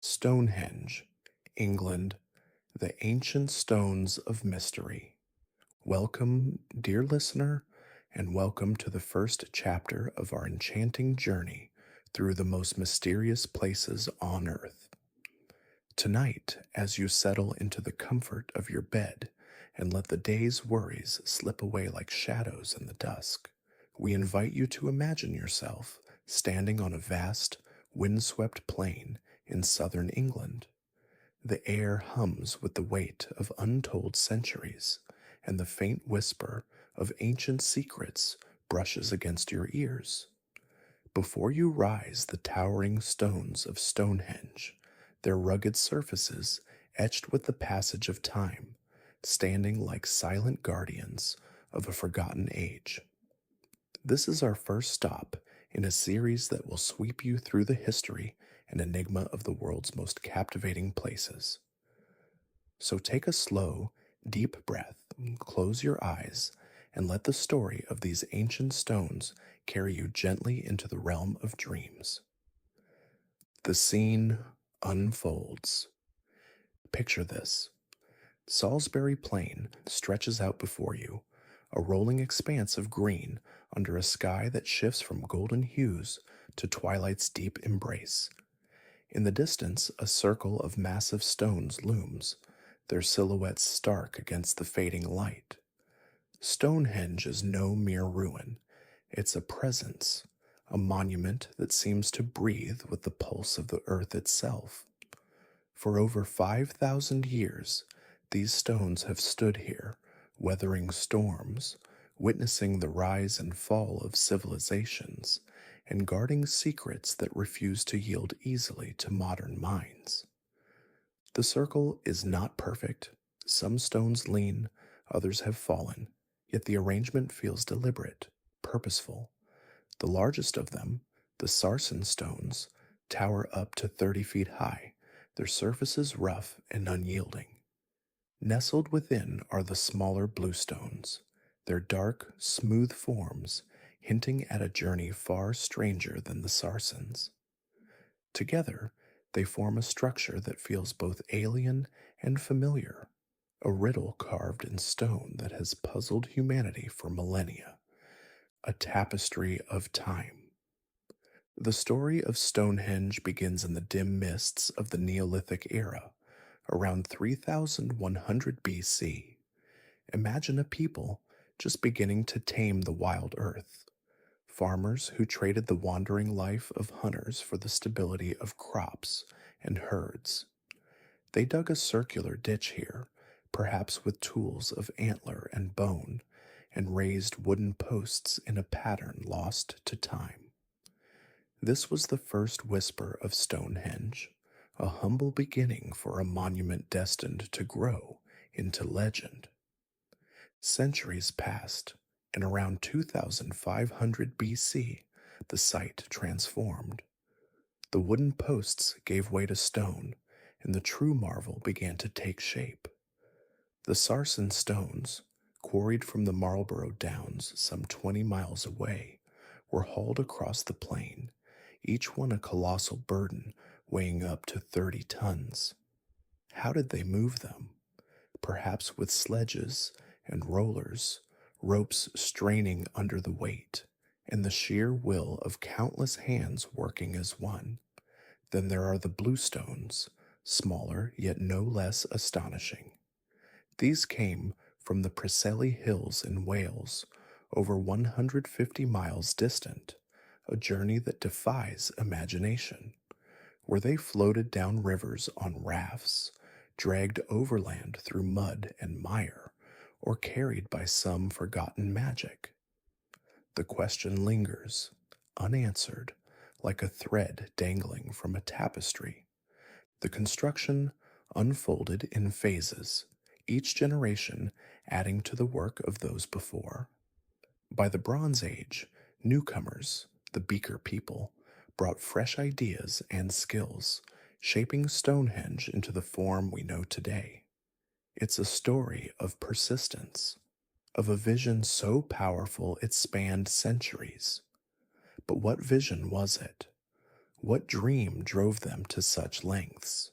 Stonehenge, England, the ancient stones of mystery. Welcome, dear listener, and welcome to the first chapter of our enchanting journey through the most mysterious places on earth. Tonight, as you settle into the comfort of your bed and let the day's worries slip away like shadows in the dusk, we invite you to imagine yourself standing on a vast, windswept plain in southern England. The air hums with the weight of untold centuries, and the faint whisper of ancient secrets brushes against your ears. Before you rise the towering stones of Stonehenge, their rugged surfaces etched with the passage of time, standing like silent guardians of a forgotten age. This is our first stop in a series that will sweep you through the history and enigma of the world's most captivating places. So take a slow, deep breath, close your eyes, and let the story of these ancient stones carry you gently into the realm of dreams. The scene unfolds. Picture this. Salisbury Plain stretches out before you, a rolling expanse of green under a sky that shifts from golden hues to twilight's deep embrace. In the distance, a circle of massive stones looms, their silhouettes stark against the fading light. Stonehenge is no mere ruin. It's a presence, a monument that seems to breathe with the pulse of the earth itself. For over 5,000 years, these stones have stood here, weathering storms, witnessing the rise and fall of civilizations, and guarding secrets that refuse to yield easily to modern minds. The circle is not perfect. Some stones lean, others have fallen, yet the arrangement feels deliberate, purposeful. The largest of them, the sarsen stones, tower up to 30 feet high, their surfaces rough and unyielding. Nestled within are the smaller bluestones, their dark, smooth forms hinting at a journey far stranger than the sarsens. Together, they form a structure that feels both alien and familiar, a riddle carved in stone that has puzzled humanity for millennia, a tapestry of time. The story of Stonehenge begins in the dim mists of the Neolithic era, around 3100 BC. Imagine a people just beginning to tame the wild earth. Farmers who traded the wandering life of hunters for the stability of crops and herds. They dug a circular ditch here, perhaps with tools of antler and bone, and raised wooden posts in a pattern lost to time. This was the first whisper of Stonehenge, a humble beginning for a monument destined to grow into legend. Centuries passed, and around 2500 BC, the site transformed. The wooden posts gave way to stone, and the true marvel began to take shape. The sarsen stones, quarried from the Marlborough Downs some 20 miles away, were hauled across the plain, each one a colossal burden weighing up to 30 tons. How did they move them? Perhaps with sledges and rollers, ropes straining under the weight, and the sheer will of countless hands working as one. Then there are the bluestones, smaller yet no less astonishing. These came from the Preseli Hills in Wales, over 150 miles distant, a journey that defies imagination, where they floated down rivers on rafts, dragged overland through mud and mire, or carried by some forgotten magic. The question lingers, unanswered, like a thread dangling from a tapestry. The construction unfolded in phases, each generation adding to the work of those before. By the Bronze Age, newcomers, the Beaker people, brought fresh ideas and skills, shaping Stonehenge into the form we know today. It's a story of persistence, of a vision so powerful it spanned centuries. But what vision was it? What dream drove them to such lengths?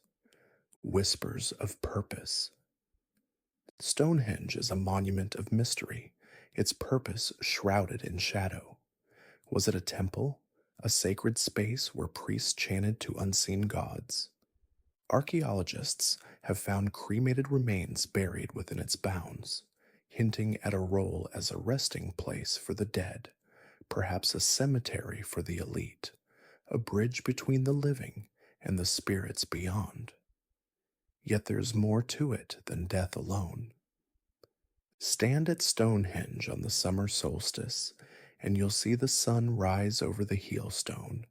Whispers of purpose. Stonehenge is a monument of mystery, its purpose shrouded in shadow. Was it a temple, a sacred space where priests chanted to unseen gods? Archaeologists have found cremated remains buried within its bounds, hinting at a role as a resting place for the dead, perhaps a cemetery for the elite, a bridge between the living and the spirits beyond. Yet there's more to it than death alone. Stand at Stonehenge on the summer solstice, and you'll see the sun rise over the heelstone,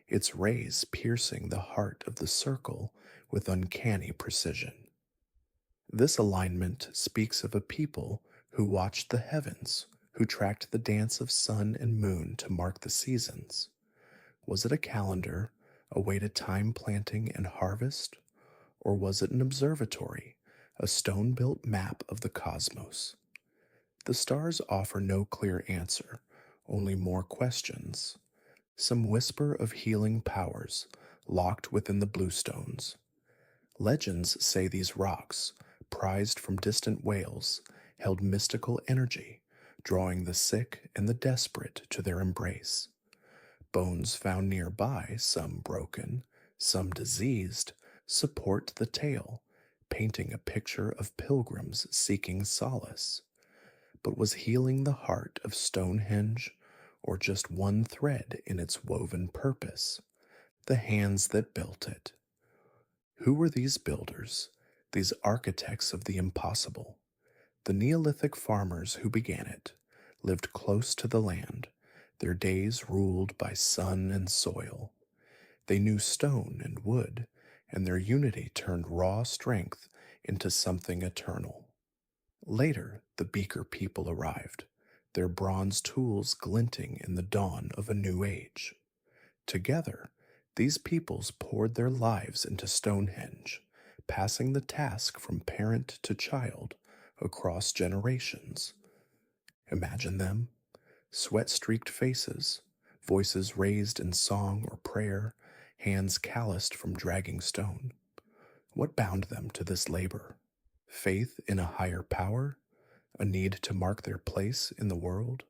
its rays piercing the heart of the circle with uncanny precision. This alignment speaks of a people who watched the heavens, who tracked the dance of sun and moon to mark the seasons. Was it a calendar, a way to time planting and harvest? Or was it an observatory, a stone built map of the cosmos? The stars offer no clear answer, only more questions. Some whisper of healing powers locked within the bluestones. Legends say these rocks, prized from distant whales, held mystical energy, drawing the sick and the desperate to their embrace. Bones found nearby, some broken, some diseased, support the tale, painting a picture of pilgrims seeking solace. But was healing the heart of Stonehenge, or just one thread in its woven purpose? The hands that built it. Who were these builders, these architects of the impossible? The Neolithic farmers who began it lived close to the land, their days ruled by sun and soil. They knew stone and wood, and their unity turned raw strength into something eternal. Later, the Beaker people arrived, their bronze tools glinting in the dawn of a new age. Together, these peoples poured their lives into Stonehenge, passing the task from parent to child across generations. Imagine them, sweat-streaked faces, voices raised in song or prayer, hands calloused from dragging stone. What bound them to this labor? Faith in a higher power? A need to mark their place in the world?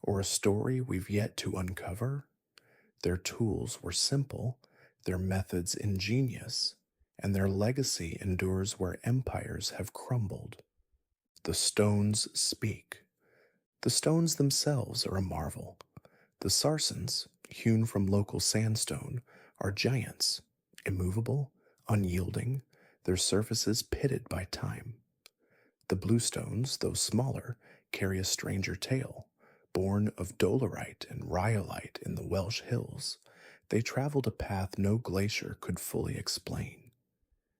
Or a story we've yet to uncover? Their tools were simple, their methods ingenious, and their legacy endures where empires have crumbled. The stones speak. The stones themselves are a marvel. The sarsens, hewn from local sandstone, are giants, immovable, unyielding, their surfaces pitted by time. The bluestones, though smaller, carry a stranger tale. Born of dolerite and rhyolite in the Welsh hills, they traveled a path no glacier could fully explain.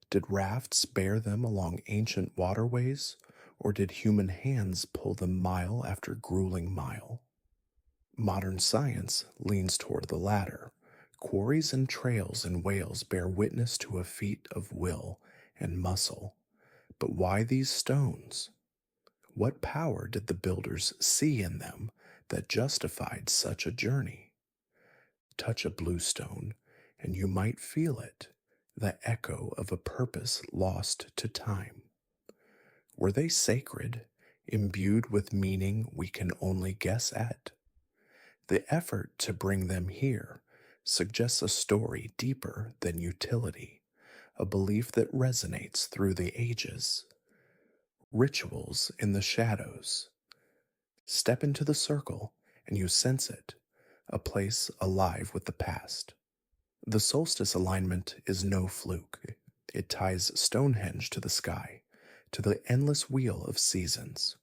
Did rafts bear them along ancient waterways, or did human hands pull them mile after grueling mile? Modern science leans toward the latter. Quarries and trails in Wales bear witness to a feat of will and muscle. But why these stones? What power did the builders see in them that justified such a journey? Touch a bluestone, and you might feel it, the echo of a purpose lost to time. Were they sacred, imbued with meaning we can only guess at? The effort to bring them here suggests a story deeper than utility, a belief that resonates through the ages. Rituals in the shadows. Step into the circle and you sense it, a place alive with the past. The solstice alignment is no fluke. It ties Stonehenge to the sky, to the endless wheel of seasons.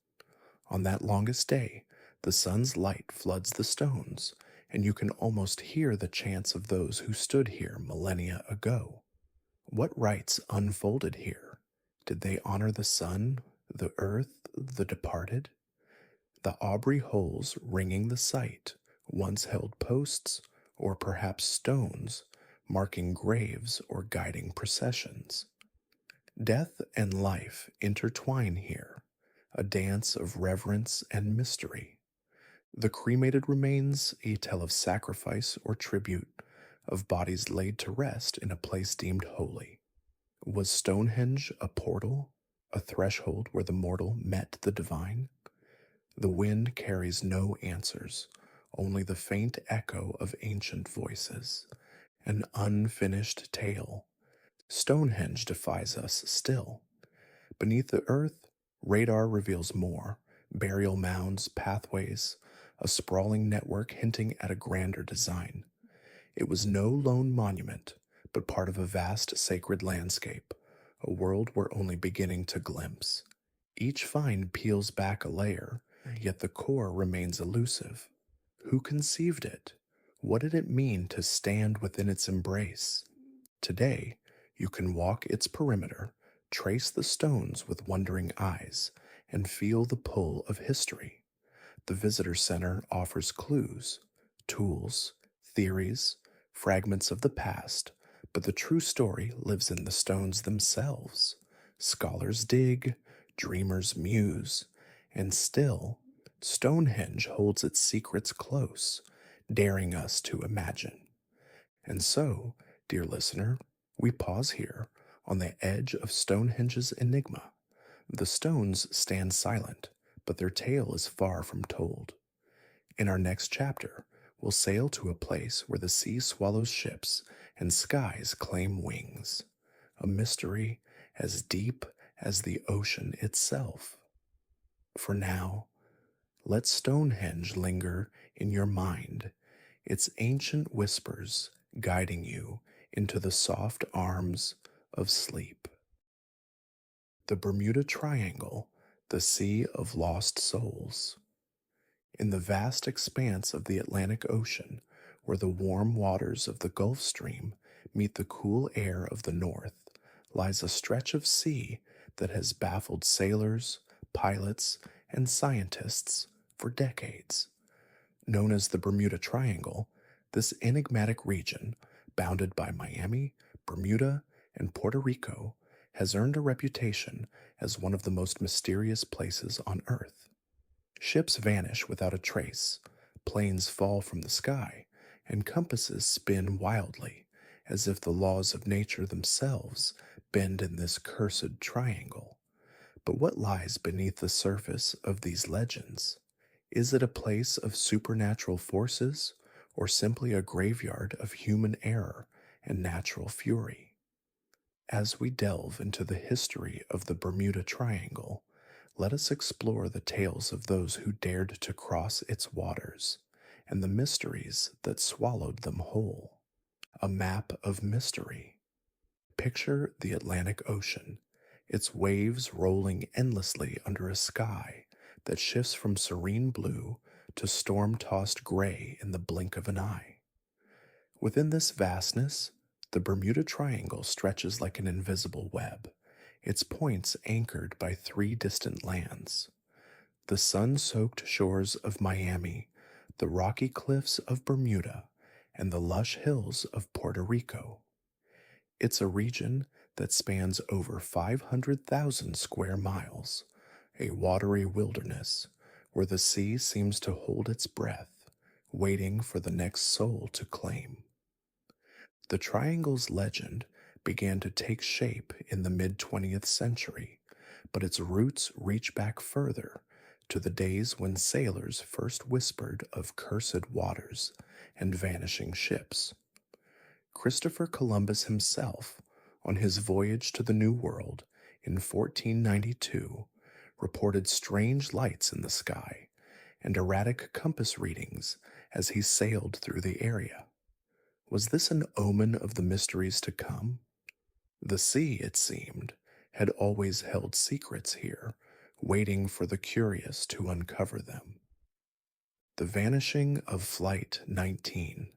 On that longest day, the sun's light floods the stones, and you can almost hear the chants of those who stood here millennia ago. What rites unfolded here? Did they honor the sun, the earth, the departed? The Aubrey holes ringing the site once held posts, or perhaps stones, marking graves or guiding processions. Death and life intertwine here, a dance of reverence and mystery. The cremated remains tell of sacrifice or tribute, of bodies laid to rest in a place deemed holy. Was Stonehenge a portal, a threshold where the mortal met the divine? The wind carries no answers, only the faint echo of ancient voices, an unfinished tale. Stonehenge defies us still. Beneath the earth, radar reveals more burial mounds, pathways, a sprawling network hinting at a grander design. It was no lone monument, but part of a vast sacred landscape, a world we're only beginning to glimpse. Each find peels back a layer, yet the core remains elusive. Who conceived it? What did it mean to stand within its embrace? Today, you can walk its perimeter, trace the stones with wondering eyes, and feel the pull of history. The visitor center offers clues, tools, theories, fragments of the past, but the true story lives in the stones themselves. Scholars dig, dreamers muse, and still, Stonehenge holds its secrets close, daring us to imagine. And so, dear listener, we pause here on the edge of Stonehenge's enigma. The stones stand silent, but their tale is far from told. In our next chapter, we'll sail to a place where the sea swallows ships and skies claim wings, a mystery as deep as the ocean itself. For now, let Stonehenge linger in your mind, its ancient whispers guiding you into the soft arms of sleep. The Bermuda Triangle, the Sea of Lost Souls. In the vast expanse of the Atlantic Ocean, where the warm waters of the Gulf Stream meet the cool air of the north, lies a stretch of sea that has baffled sailors, pilots, and scientists for decades. Known as the Bermuda Triangle, this enigmatic region, bounded by Miami, Bermuda, and Puerto Rico, has earned a reputation as one of the most mysterious places on Earth. Ships vanish without a trace, planes fall from the sky, and compasses spin wildly, as if the laws of nature themselves bend in this cursed triangle. But what lies beneath the surface of these legends? Is it a place of supernatural forces, or simply a graveyard of human error and natural fury? As we delve into the history of the Bermuda Triangle, let us explore the tales of those who dared to cross its waters and the mysteries that swallowed them whole. A map of mystery. Picture the Atlantic Ocean, its waves rolling endlessly under a sky that shifts from serene blue to storm-tossed gray in the blink of an eye. Within this vastness, the Bermuda Triangle stretches like an invisible web, its points anchored by three distant lands: the sun-soaked shores of Miami, the rocky cliffs of Bermuda, and the lush hills of Puerto Rico. It's a region that spans over 500,000 square miles, a watery wilderness where the sea seems to hold its breath, waiting for the next soul to claim. The triangle's legend began to take shape in the mid-20th century, but its roots reach back further to the days when sailors first whispered of cursed waters and vanishing ships. Christopher Columbus himself, on his voyage to the New World in 1492, reported strange lights in the sky and erratic compass readings as he sailed through the area. Was this an omen of the mysteries to come? The sea, it seemed, had always held secrets here, waiting for the curious to uncover them. The Vanishing of Flight 19.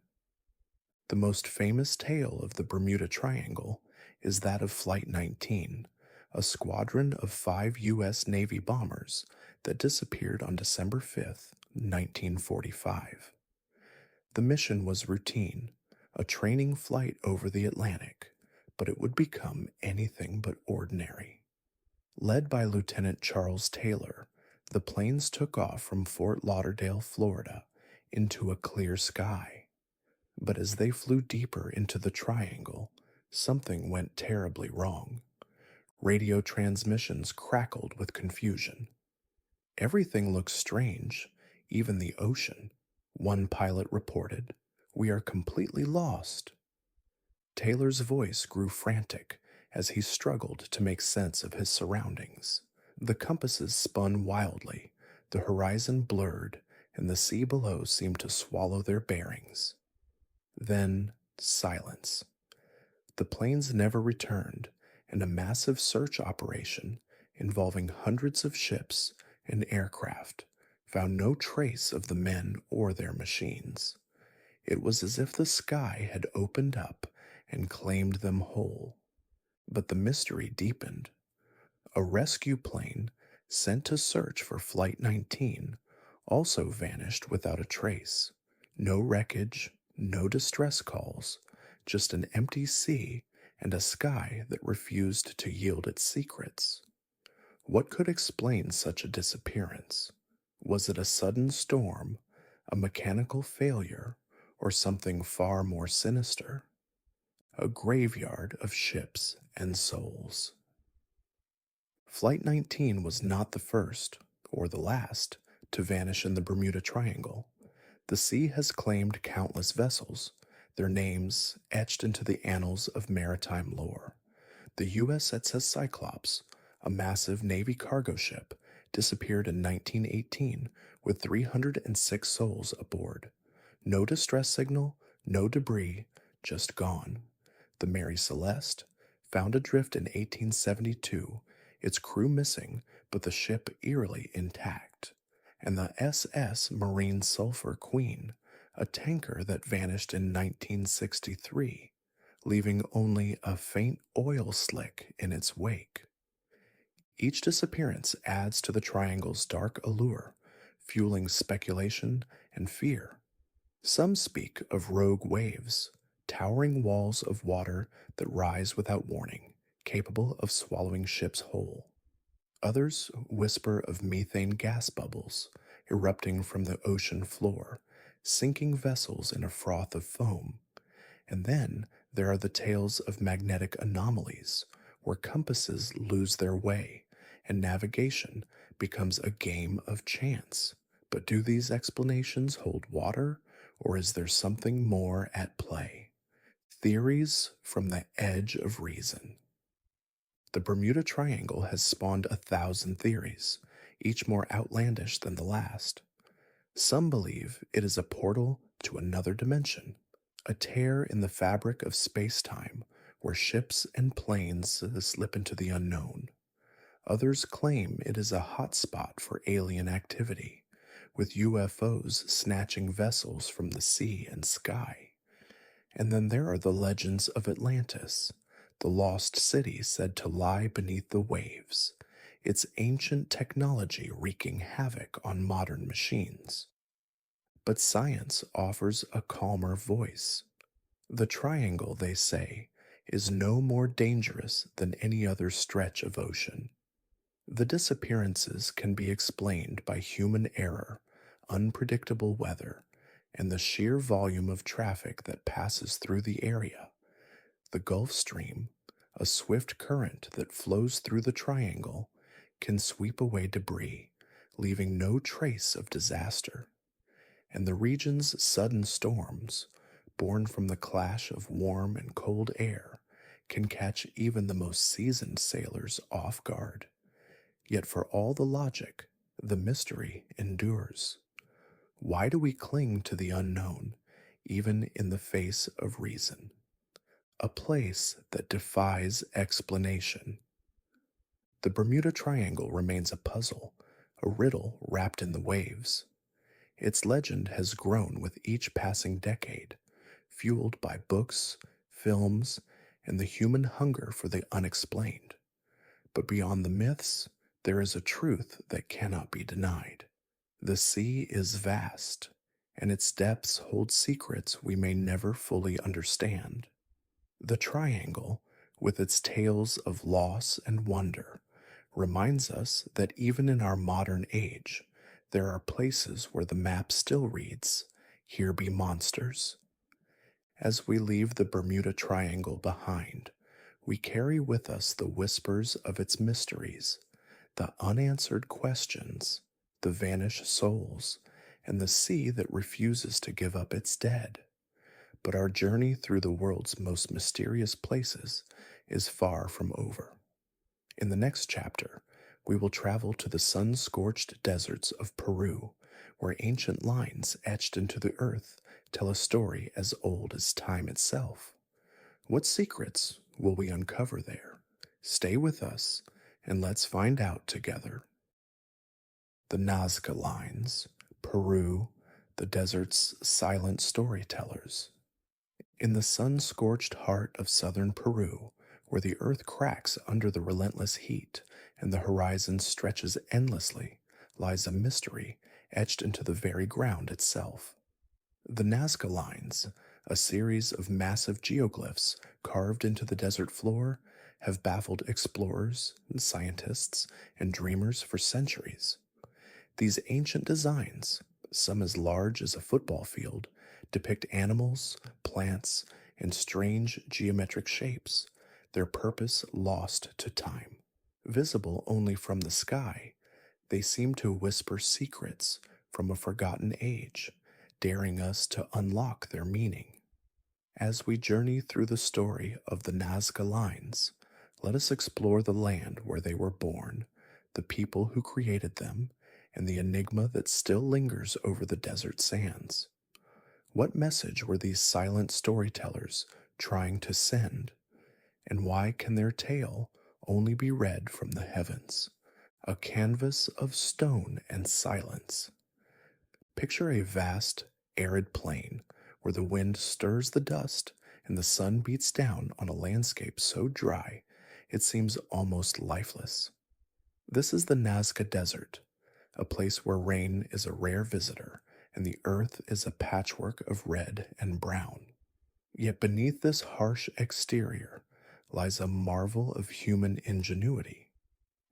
The most famous tale of the Bermuda Triangle is that of Flight 19, a squadron of 5 U.S. Navy bombers that disappeared on December 5, 1945. The mission was routine, a training flight over the Atlantic, but it would become anything but ordinary. Led by Lieutenant Charles Taylor, the planes took off from Fort Lauderdale, Florida, into a clear sky. But as they flew deeper into the triangle, something went terribly wrong. Radio transmissions crackled with confusion. Everything looks strange, even the ocean. One pilot reported, "We are completely lost." Taylor's voice grew frantic as he struggled to make sense of his surroundings. The compasses spun wildly, the horizon blurred, and the sea below seemed to swallow their bearings. Then, silence. The planes never returned, and a massive search operation involving hundreds of ships and aircraft found no trace of the men or their machines. It was as if the sky had opened up and claimed them whole. But the mystery deepened. A rescue plane sent to search for Flight 19 also vanished without a trace. No wreckage, no distress calls, just an empty sea and a sky that refused to yield its secrets. What could explain such a disappearance? Was it a sudden storm, a mechanical failure, or something far more sinister? A graveyard of ships and souls. Flight 19 was not the first, or the last, to vanish in the Bermuda Triangle. The sea has claimed countless vessels, their names etched into the annals of maritime lore. The USS Cyclops, a massive Navy cargo ship, disappeared in 1918 with 306 souls aboard. No distress signal, no debris, just gone. The Mary Celeste, found adrift in 1872, its crew missing, but the ship eerily intact. And the SS Marine Sulphur Queen, a tanker that vanished in 1963, leaving only a faint oil slick in its wake. Each disappearance adds to the triangle's dark allure, fueling speculation and fear. Some speak of rogue waves, towering walls of water that rise without warning, capable of swallowing ships whole. Others whisper of methane gas bubbles erupting from the ocean floor, sinking vessels in a froth of foam. And then there are the tales of magnetic anomalies, where compasses lose their way and navigation becomes a game of chance. But do these explanations hold water, or is there something more at play? Theories from the edge of reason. The Bermuda Triangle has spawned 1,000 theories, each more outlandish than the last. Some believe it is a portal to another dimension, a tear in the fabric of space-time where ships and planes slip into the unknown. Others claim it is a hotspot for alien activity, with UFOs snatching vessels from the sea and sky. And then there are the legends of Atlantis, the lost city said to lie beneath the waves, its ancient technology wreaking havoc on modern machines. But science offers a calmer voice. The triangle, they say, is no more dangerous than any other stretch of ocean. The disappearances can be explained by human error, unpredictable weather, and the sheer volume of traffic that passes through the area. The Gulf Stream, a swift current that flows through the triangle, can sweep away debris, leaving no trace of disaster. And the region's sudden storms, born from the clash of warm and cold air, can catch even the most seasoned sailors off guard. Yet for all the logic, the mystery endures. Why do we cling to the unknown, even in the face of reason? A place that defies explanation. The Bermuda Triangle remains a puzzle, a riddle wrapped in the waves. Its legend has grown with each passing decade, fueled by books, films, and the human hunger for the unexplained. But beyond the myths, there is a truth that cannot be denied. The sea is vast, and its depths hold secrets we may never fully understand. The triangle, with its tales of loss and wonder, reminds us that even in our modern age, there are places where the map still reads, "Here be monsters." As we leave the Bermuda Triangle behind, we carry with us the whispers of its mysteries, the unanswered questions, the vanished souls, and the sea that refuses to give up its dead. But our journey through the world's most mysterious places is far from over. In the next chapter, we will travel to the sun scorched deserts of Peru, where ancient lines etched into the earth tell a story as old as time itself. What secrets will we uncover there? Stay with us and let's find out together. The Nazca Lines, Peru, the desert's silent storytellers. In the sun scorched heart of southern Peru, where the earth cracks under the relentless heat and the horizon stretches endlessly, lies a mystery etched into the very ground itself. The Nazca Lines, a series of massive geoglyphs carved into the desert floor, have baffled explorers, scientists, and dreamers for centuries. These ancient designs, some as large as a football field, depict animals, plants, and strange geometric shapes, their purpose lost to time. Visible only from the sky, they seem to whisper secrets from a forgotten age, daring us to unlock their meaning. As we journey through the story of the Nazca Lines, let us explore the land where they were born, the people who created them, and the enigma that still lingers over the desert sands. What message were these silent storytellers trying to send? And why can their tale only be read from the heavens? A canvas of stone and silence. Picture a vast, arid plain where the wind stirs the dust and the sun beats down on a landscape so dry it seems almost lifeless. This is the Nazca Desert, a place where rain is a rare visitor and the earth is a patchwork of red and brown. Yet beneath this harsh exterior lies a marvel of human ingenuity.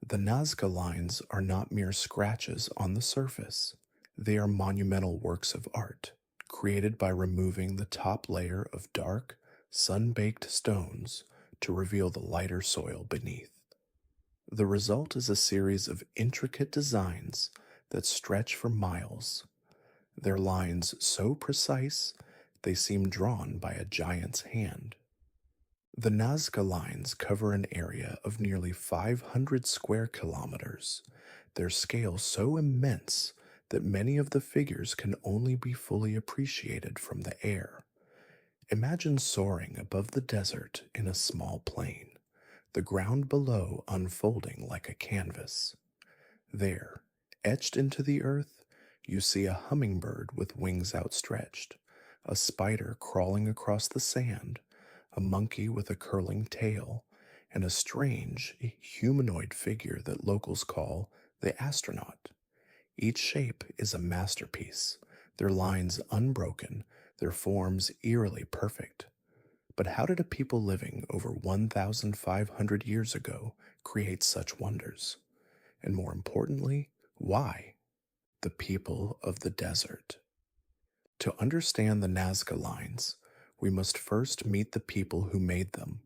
The Nazca Lines are not mere scratches on the surface. They are monumental works of art, created by removing the top layer of dark, sun-baked stones to reveal the lighter soil beneath. The result is a series of intricate designs that stretch for miles, their lines so precise they seem drawn by a giant's hand. The Nazca Lines cover an area of nearly 500 square kilometers, their scale so immense that many of the figures can only be fully appreciated from the air. Imagine soaring above the desert in a small plane, the ground below unfolding like a canvas. There, etched into the earth, you see a hummingbird with wings outstretched, a spider crawling across the sand, a monkey with a curling tail, and a strange, humanoid figure that locals call the astronaut. Each shape is a masterpiece, their lines unbroken, their forms eerily perfect. But how did a people living over 1,500 years ago create such wonders? And more importantly, why? The people of the desert. To understand the Nazca Lines, we must first meet the people who made them.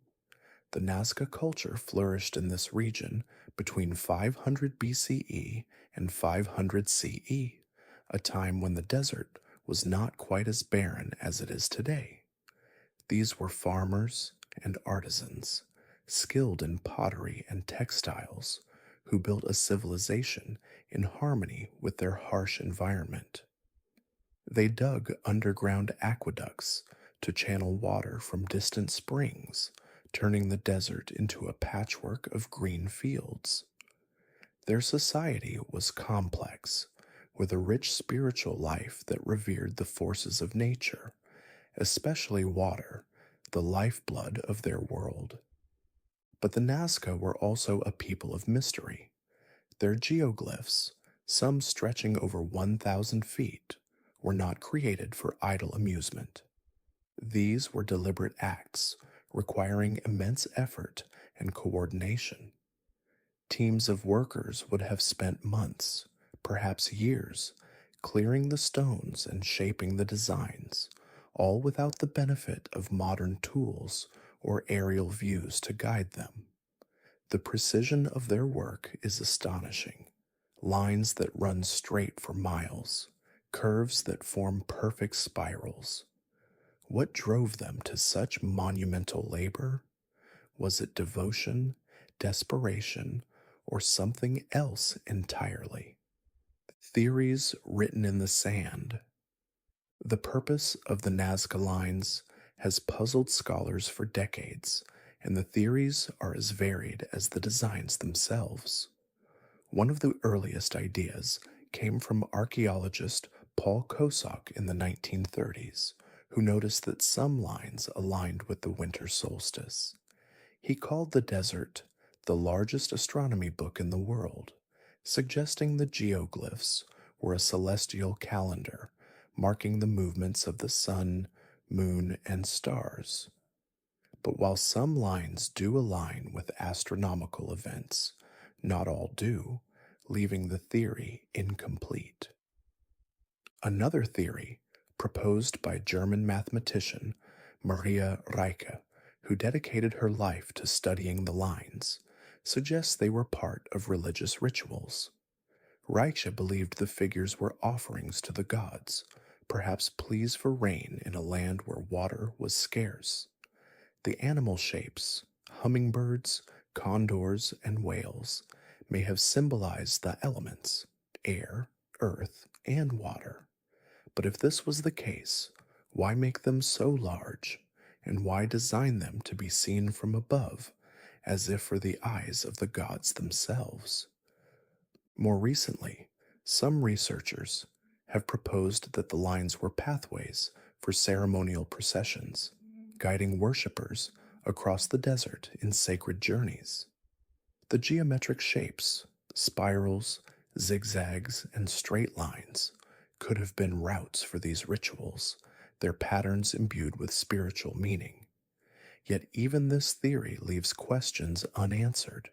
The Nazca culture flourished in this region between 500 BCE and 500 CE, a time when the desert was not quite as barren as it is today. These were farmers and artisans, skilled in pottery and textiles, who built a civilization in harmony with their harsh environment. They dug underground aqueducts to channel water from distant springs, turning the desert into a patchwork of green fields. Their society was complex, with a rich spiritual life that revered the forces of nature, especially water, the lifeblood of their world. But the Nazca were also a people of mystery. Their geoglyphs, some stretching over 1,000 feet, were not created for idle amusement. These were deliberate acts requiring immense effort and coordination. Teams of workers would have spent months, perhaps years, clearing the stones and shaping the designs, all without the benefit of modern tools or aerial views to guide them. The precision of their work is astonishing. Lines that run straight for miles, curves that form perfect spirals. What drove them to such monumental labor? Was it devotion, desperation, or something else entirely? Theories written in the sand. The purpose of the Nazca Lines has puzzled scholars for decades, and the theories are as varied as the designs themselves. One of the earliest ideas came from archaeologist Paul Kosok in the 1930s, who noticed that some lines aligned with the winter solstice. He called the desert the largest astronomy book in the world, suggesting the geoglyphs were a celestial calendar marking the movements of the sun, moon, and stars. But while some lines do align with astronomical events, not all do, leaving the theory incomplete. Another theory, proposed by German mathematician Maria Rieke, who dedicated her life to studying the lines, suggests they were part of religious rituals. Rieke believed the figures were offerings to the gods, perhaps pleas for rain in a land where water was scarce. The animal shapes, hummingbirds, condors, and whales, may have symbolized the elements air, earth, and water. But if this was the case, why make them so large, and why design them to be seen from above, as if for the eyes of the gods themselves? More recently, some researchers have proposed that the lines were pathways for ceremonial processions, guiding worshippers across the desert in sacred journeys. The geometric shapes, spirals, zigzags, and straight lines could have been routes for these rituals, their patterns imbued with spiritual meaning. Yet even this theory leaves questions unanswered.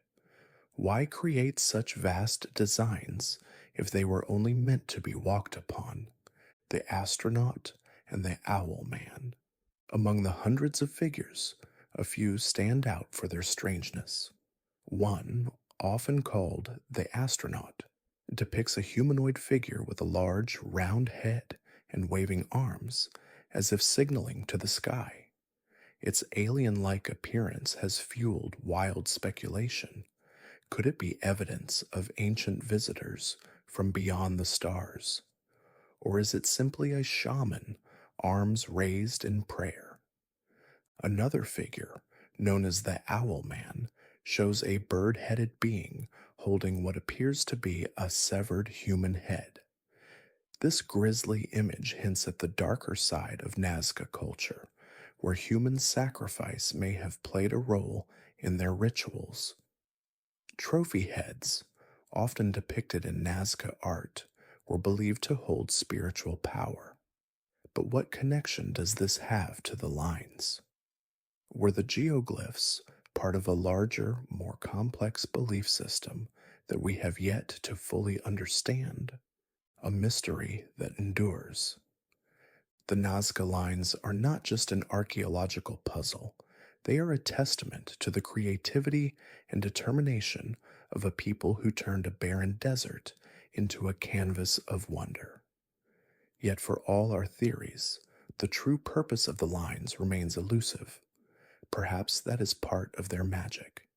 Why create such vast designs if they were only meant to be walked upon? The astronaut and the owl man. Among the hundreds of figures, a few stand out for their strangeness. One, often called the astronaut, depicts a humanoid figure with a large, round head and waving arms, as if signaling to the sky. Its alien like appearance has fueled wild speculation. Could it be evidence of ancient visitors from beyond the stars? Or is it simply a shaman, arms raised in prayer? Another figure, known as the Owl Man, shows a bird headed being holding what appears to be a severed human head. This grisly image hints at the darker side of Nazca culture, where human sacrifice may have played a role in their rituals. Trophy heads, often depicted in Nazca art, were believed to hold spiritual power. But what connection does this have to the lines? Were the geoglyphs part of a larger, more complex belief system that we have yet to fully understand? A mystery that endures. The Nazca Lines are not just an archaeological puzzle, they are a testament to the creativity and determination of a people who turned a barren desert into a canvas of wonder. Yet, for all our theories, the true purpose of the lines remains elusive. Perhaps that is part of their magic.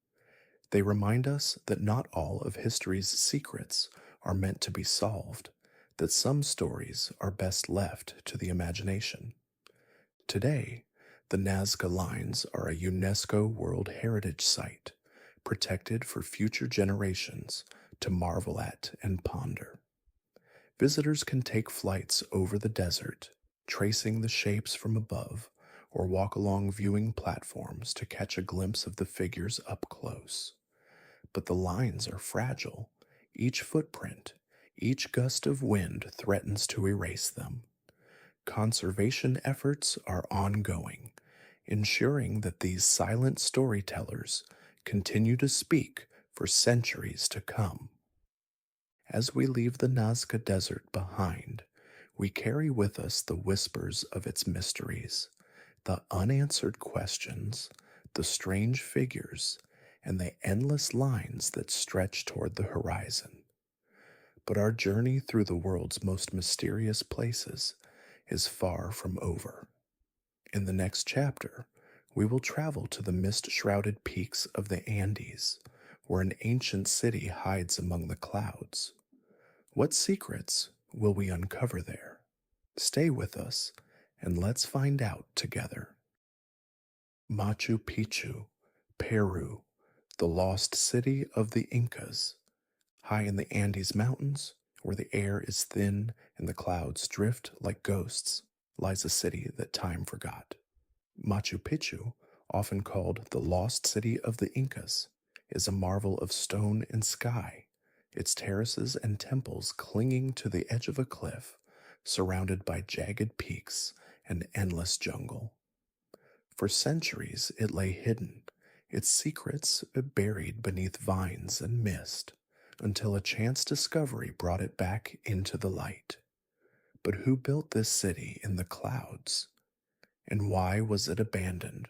They remind us that not all of history's secrets are meant to be solved, that some stories are best left to the imagination. Today, the Nazca Lines are a UNESCO World Heritage Site, protected for future generations to marvel at and ponder. Visitors can take flights over the desert, tracing the shapes from above, or walk along viewing platforms to catch a glimpse of the figures up close. But the lines are fragile. Each footprint, each gust of wind threatens to erase them. Conservation efforts are ongoing, ensuring that these silent storytellers continue to speak for centuries to come. As we leave the Nazca Desert behind, we carry with us the whispers of its mysteries, the unanswered questions, the strange figures, and the endless lines that stretch toward the horizon. But our journey through the world's most mysterious places is far from over. In the next chapter, we will travel to the mist shrouded peaks of the Andes, where an ancient city hides among the clouds. What secrets will we uncover there? Stay with us and let's find out together. Machu Picchu, Peru, the lost city of the Incas. High in the Andes Mountains, where the air is thin and the clouds drift like ghosts, lies a city that time forgot. Machu Picchu, often called the lost city of the Incas, is a marvel of stone and sky, its terraces and temples clinging to the edge of a cliff, surrounded by jagged peaks and endless jungle. For centuries it lay hidden, its secrets buried beneath vines and mist, until a chance discovery brought it back into the light. But who built this city in the clouds? And why was it abandoned,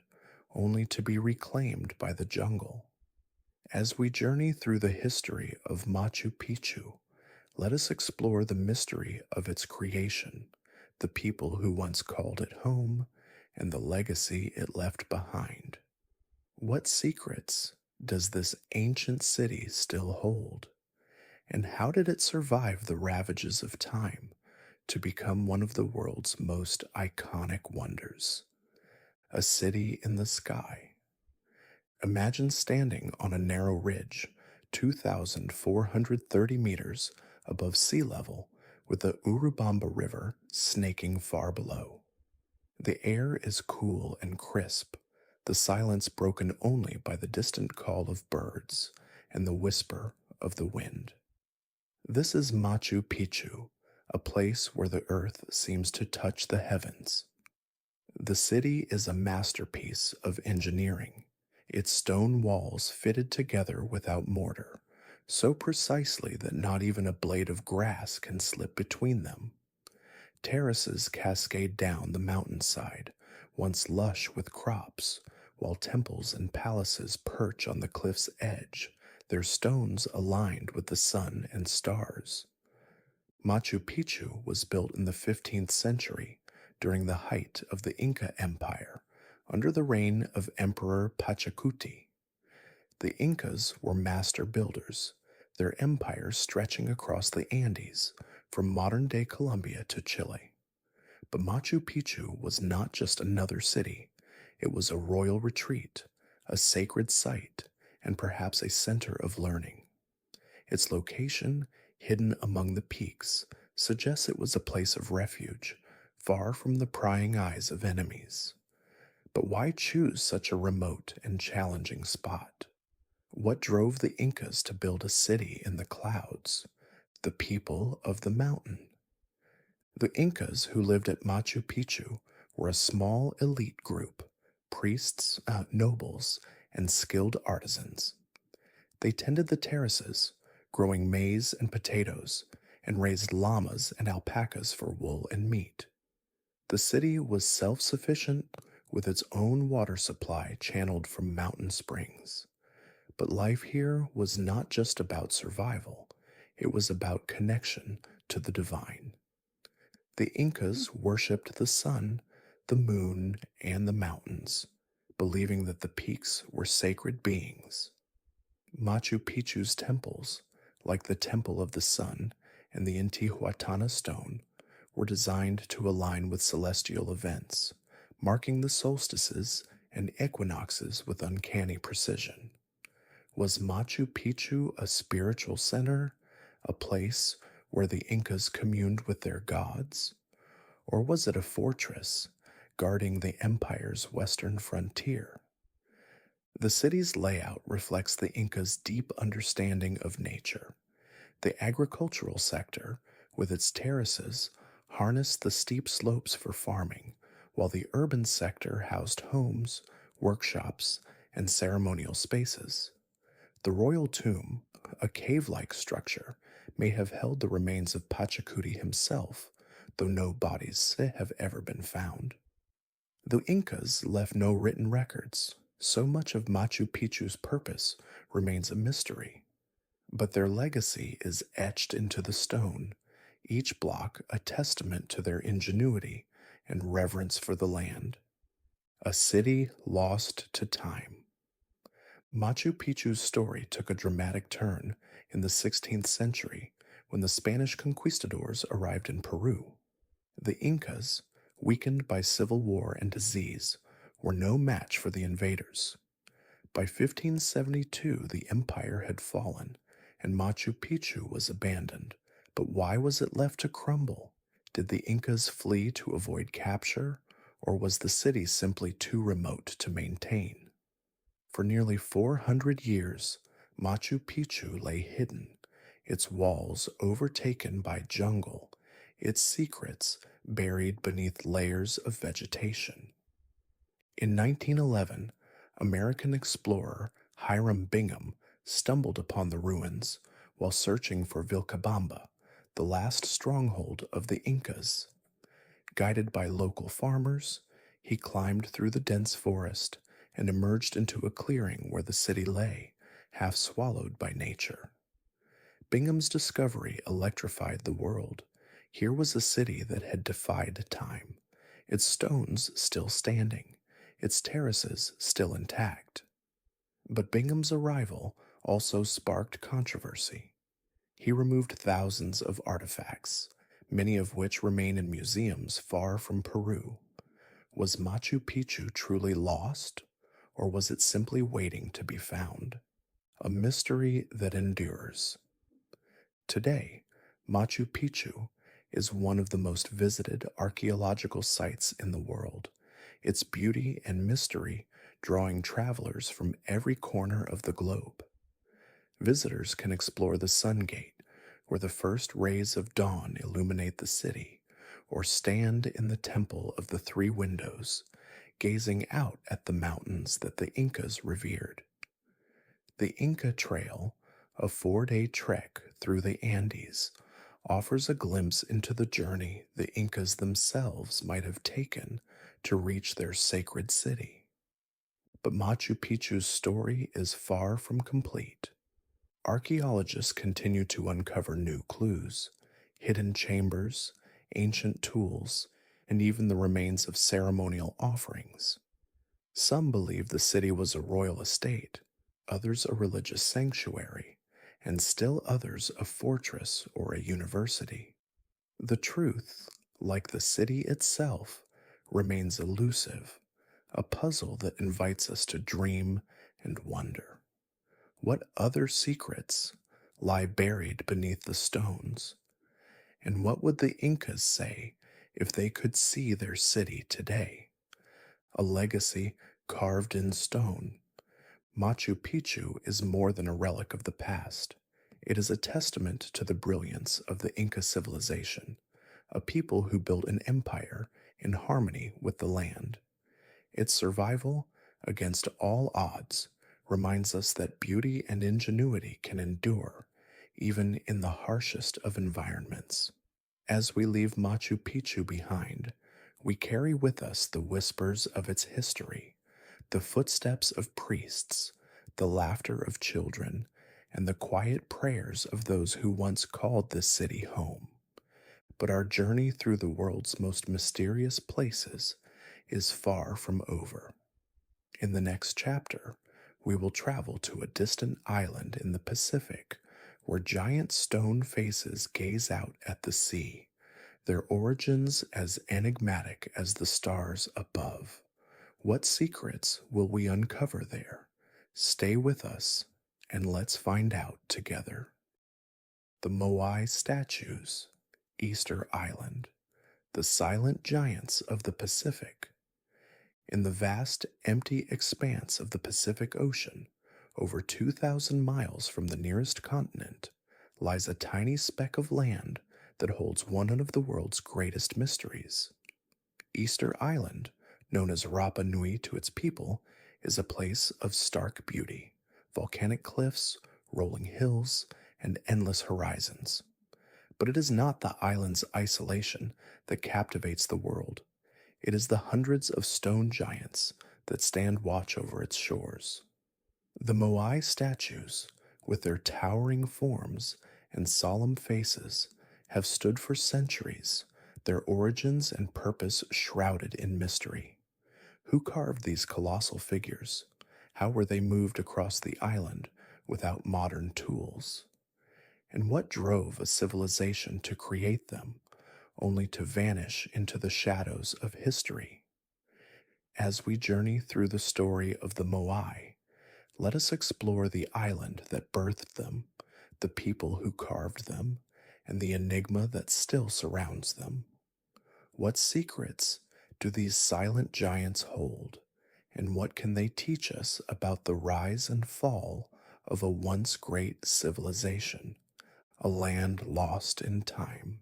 only to be reclaimed by the jungle? As we journey through the history of Machu Picchu, let us explore the mystery of its creation, the people who once called it home, and the legacy it left behind. What secrets does this ancient city still hold? And how did it survive the ravages of time to become one of the world's most iconic wonders? A city in the sky. Imagine standing on a narrow ridge, 2,430 meters above sea level, with the Urubamba River snaking far below. The air is cool and crisp, the silence broken only by the distant call of birds and the whisper of the wind. This is Machu Picchu, a place where the earth seems to touch the heavens. The city is a masterpiece of engineering, its stone walls fitted together without mortar, so precisely that not even a blade of grass can slip between them. Terraces cascade down the mountainside, once lush with crops, while temples and palaces perch on the cliff's edge, their stones aligned with the sun and stars. Machu Picchu was built in the 15th century during the height of the Inca Empire, under the reign of Emperor Pachacuti. The Incas were master builders, their empire stretching across the Andes from modern-day Colombia to Chile. But Machu Picchu was not just another city. It was a royal retreat, a sacred site, and perhaps a center of learning. Its location, hidden among the peaks, suggests it was a place of refuge, far from the prying eyes of enemies. But why choose such a remote and challenging spot? What drove the Incas to build a city in the clouds? The people of the mountain. The Incas who lived at Machu Picchu were a small elite group, priests, nobles, and skilled artisans. They tended the terraces, growing maize and potatoes, and raised llamas and alpacas for wool and meat. The city was self-sufficient, with its own water supply channeled from mountain springs. But life here was not just about survival, it was about connection to the divine. The Incas worshipped the sun, the moon, and the mountains, believing that the peaks were sacred beings. Machu Picchu's temples, like the Temple of the Sun and the Intihuatana stone, were designed to align with celestial events, marking the solstices and equinoxes with uncanny precision. Was Machu Picchu a spiritual center, a place where the Incas communed with their gods? Or was it a fortress guarding the empire's western frontier? The city's layout reflects the Incas' deep understanding of nature. The agricultural sector, with its terraces, harnessed the steep slopes for farming, while the urban sector housed homes, workshops, and ceremonial spaces. The royal tomb, a cave-like structure, may have held the remains of Pachacuti himself, though no bodies have ever been found. The Incas left no written records, so much of Machu Picchu's purpose remains a mystery. But their legacy is etched into the stone, each block a testament to their ingenuity and reverence for the land. A city lost to time. Machu Picchu's story took a dramatic turn in the 16th century when the Spanish conquistadors arrived in Peru. The Incas, weakened by civil war and disease, were no match for the invaders. By 1572, the empire had fallen and Machu Picchu was abandoned. But why was it left to crumble? Did the Incas flee to avoid capture, or was the city simply too remote to maintain? For nearly 400 years, Machu Picchu lay hidden, its walls overtaken by jungle, its secrets buried beneath layers of vegetation. In 1911, American explorer Hiram Bingham stumbled upon the ruins while searching for Vilcabamba, the last stronghold of the Incas. Guided by local farmers, he climbed through the dense forest and emerged into a clearing where the city lay, half swallowed by nature. Bingham's discovery electrified the world. Here was a city that had defied time, its stones still standing, its terraces still intact. But Bingham's arrival also sparked controversy. He removed thousands of artifacts, many of which remain in museums far from Peru. Was Machu Picchu truly lost, or was it simply waiting to be found? A mystery that endures. Today, Machu Picchu is one of the most visited archaeological sites in the world, its beauty and mystery drawing travelers from every corner of the globe. Visitors can explore the Sun Gate, where the first rays of dawn illuminate the city, or stand in the Temple of the Three Windows, gazing out at the mountains that the Incas revered. The Inca Trail, a 4-day trek through the Andes, offers a glimpse into the journey the Incas themselves might have taken to reach their sacred city. But Machu Picchu's story is far from complete. Archaeologists continue to uncover new clues, hidden chambers, ancient tools, and even the remains of ceremonial offerings. Some believe the city was a royal estate, others a religious sanctuary, and still others a fortress or a university. The truth, like the city itself, remains elusive, a puzzle that invites us to dream and wonder. What other secrets lie buried beneath the stones? And what would the Incas say if they could see their city today? A legacy carved in stone. Machu Picchu is more than a relic of the past. It is a testament to the brilliance of the Inca civilization, a people who built an empire in harmony with the land. Its survival, against all odds, reminds us that beauty and ingenuity can endure, even in the harshest of environments. As we leave Machu Picchu behind, we carry with us the whispers of its history, the footsteps of priests, the laughter of children, and the quiet prayers of those who once called this city home. But our journey through the world's most mysterious places is far from over. In the next chapter, we will travel to a distant island in the Pacific where giant stone faces gaze out at the sea, their origins as enigmatic as the stars above. What secrets will we uncover there? Stay with us and let's find out together. The Moai Statues, Easter Island, the silent giants of the Pacific. In the vast, empty expanse of the Pacific Ocean, over 2,000 miles from the nearest continent, lies a tiny speck of land that holds one of the world's greatest mysteries. Easter Island, known as Rapa Nui to its people, is a place of stark beauty, volcanic cliffs, rolling hills, and endless horizons. But it is not the island's isolation that captivates the world. It is the hundreds of stone giants that stand watch over its shores. The Moai statues, with their towering forms and solemn faces, have stood for centuries, their origins and purpose shrouded in mystery. Who carved these colossal figures? How were they moved across the island without modern tools? And what drove a civilization to create them, only to vanish into the shadows of history? As we journey through the story of the Moai, let us explore the island that birthed them, the people who carved them, and the enigma that still surrounds them. What secrets do these silent giants hold, and what can they teach us about the rise and fall of a once great civilization, a land lost in time?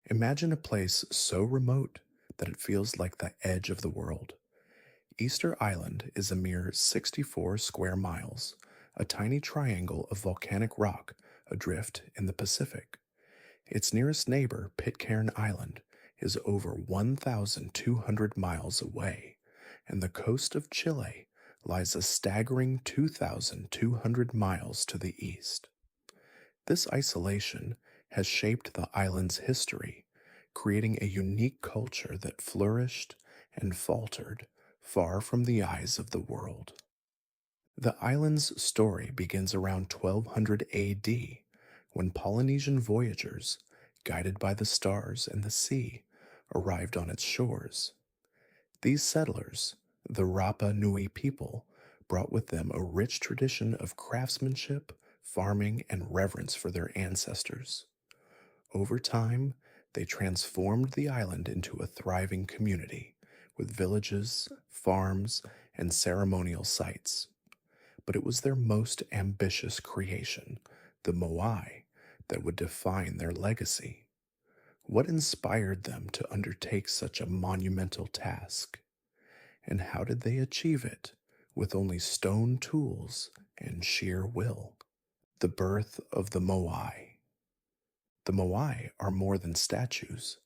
Imagine a place so remote that it feels like the edge of the world. Easter Island is a mere 64 square miles, a tiny triangle of volcanic rock adrift in the Pacific. Its nearest neighbor, Pitcairn Island, is over 1,200 miles away, and the coast of Chile lies a staggering 2,200 miles to the east. This isolation has shaped the island's history, creating a unique culture that flourished and faltered far from the eyes of the world. The island's story begins around 1200 AD, when Polynesian voyagers, guided by the stars and the sea, arrived on its shores. These settlers, the Rapa Nui people, brought with them a rich tradition of craftsmanship, farming, and reverence for their ancestors. Over time, they transformed the island into a thriving community, with villages, farms, and ceremonial sites. But it was their most ambitious creation, the Moai, that would define their legacy. What inspired them to undertake such a monumental task? And how did they achieve it with only stone tools and sheer will? The birth of the Moai. The Moai are more than statues.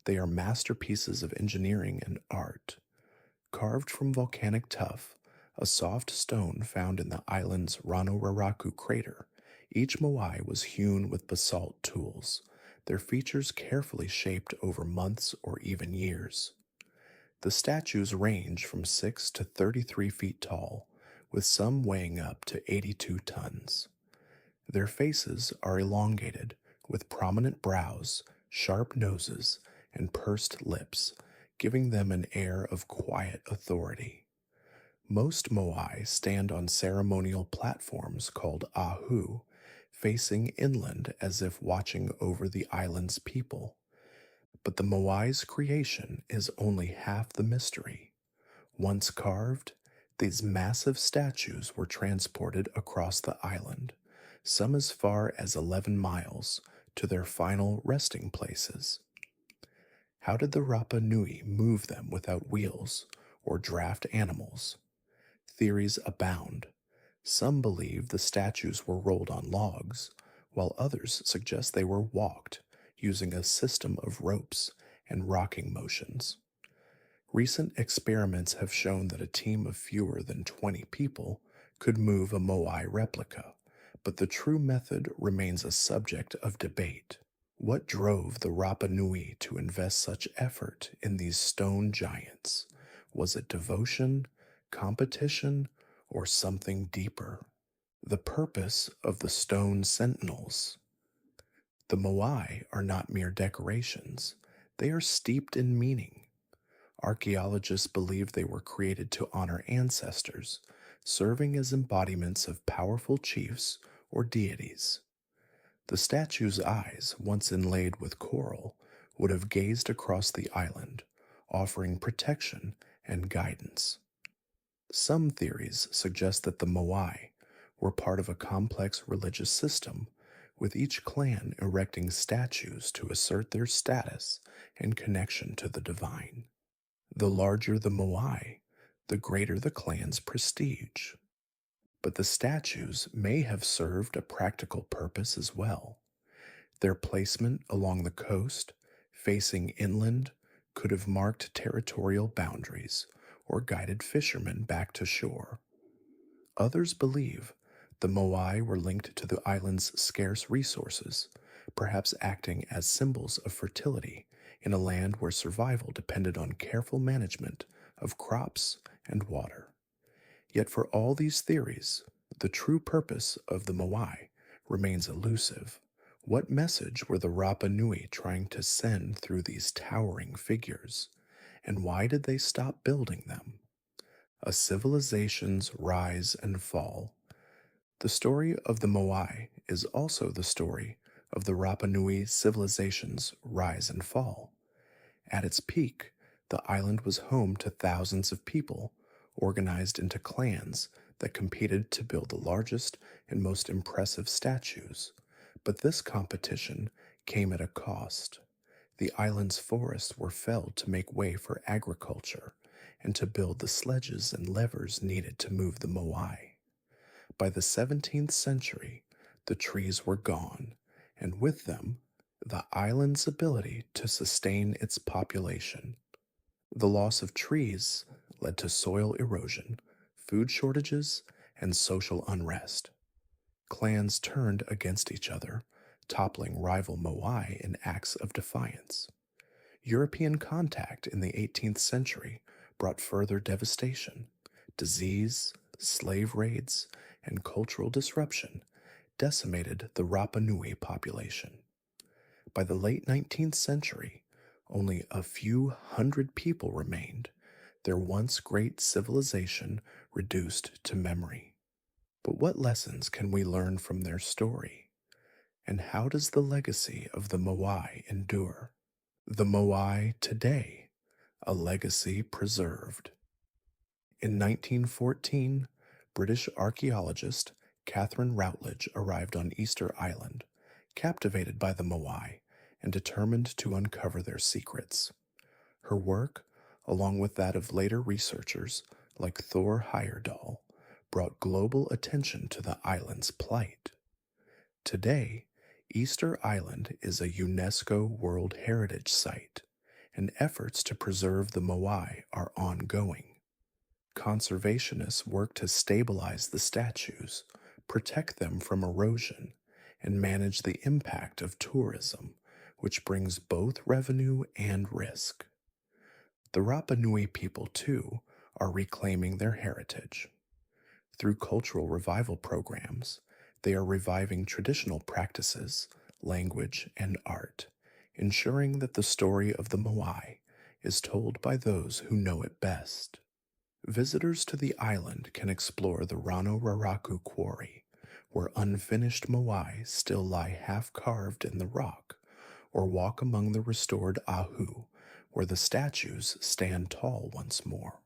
They are masterpieces of engineering and art. Carved from volcanic tuff, a soft stone found in the island's Rano crater, each Moai was hewn with basalt tools, their features carefully shaped over months or even years. The statues range from 6 to 33 feet tall, with some weighing up to 82 tons. Their faces are elongated, with prominent brows, sharp noses, and pursed lips, giving them an air of quiet authority. Most Moai stand on ceremonial platforms called ahu, facing inland as if watching over the island's people. But the Moai's creation is only half the mystery. Once carved, these massive statues were transported across the island, some as far as 11 miles, to their final resting places. How did the Rapa Nui move them without wheels or draft animals? Theories abound. Some believe the statues were rolled on logs, while others suggest they were walked using a system of ropes and rocking motions. Recent experiments have shown that a team of fewer than 20 people could move a Moai replica, but the true method remains a subject of debate. What drove the Rapa Nui to invest such effort in these stone giants? Was it devotion, competition, or something deeper? The purpose of the stone sentinels. The Moai are not mere decorations, they are steeped in meaning. Archaeologists believe they were created to honor ancestors, serving as embodiments of powerful chiefs or deities. The statue's eyes, once inlaid with coral, would have gazed across the island, offering protection and guidance. Some theories suggest that the Moai were part of a complex religious system, with each clan erecting statues to assert their status and connection to the divine. The larger the Moai, the greater the clan's prestige. But the statues may have served a practical purpose as well. Their placement along the coast, facing inland, could have marked territorial boundaries or guided fishermen back to shore. Others believe the Moai were linked to the island's scarce resources, perhaps acting as symbols of fertility in a land where survival depended on careful management of crops and water. Yet, for all these theories, the true purpose of the Moai remains elusive. What message were the Rapa Nui trying to send through these towering figures? And why did they stop building them? A civilization's rise and fall. The story of the Moai is also the story of the Rapa Nui civilization's rise and fall. At its peak, the island was home to thousands of people organized into clans that competed to build the largest and most impressive statues. But this competition came at a cost. The island's forests were felled to make way for agriculture and to build the sledges and levers needed to move the Moai. By the 17th century, the trees were gone, and with them, the island's ability to sustain its population. The loss of trees led to soil erosion, food shortages, and social unrest. Clans turned against each other, toppling rival Moai in acts of defiance. European contact in the 18th century brought further devastation. Disease, slave raids, and cultural disruption decimated the Rapa Nui population. By the late 19th century, only a few hundred people remained, their once great civilization reduced to memory. But what lessons can we learn from their story? And how does the legacy of the Moai endure? The Moai today, a legacy preserved. In 1914, British archaeologist Catherine Routledge arrived on Easter Island, captivated by the Moai and determined to uncover their secrets. Her work, along with that of later researchers like Thor Heyerdahl, brought global attention to the island's plight. Today, Easter Island is a UNESCO World Heritage Site, and efforts to preserve the Moai are ongoing. Conservationists work to stabilize the statues, protect them from erosion, and manage the impact of tourism, which brings both revenue and risk. The Rapa Nui people, too, are reclaiming their heritage. Through cultural revival programs, they are reviving traditional practices, language, and art, ensuring that the story of the Moai is told by those who know it best. Visitors to the island can explore the Rano Raraku quarry, where unfinished Moai still lie half-carved in the rock, or walk among the restored Ahu, where the statues stand tall once more.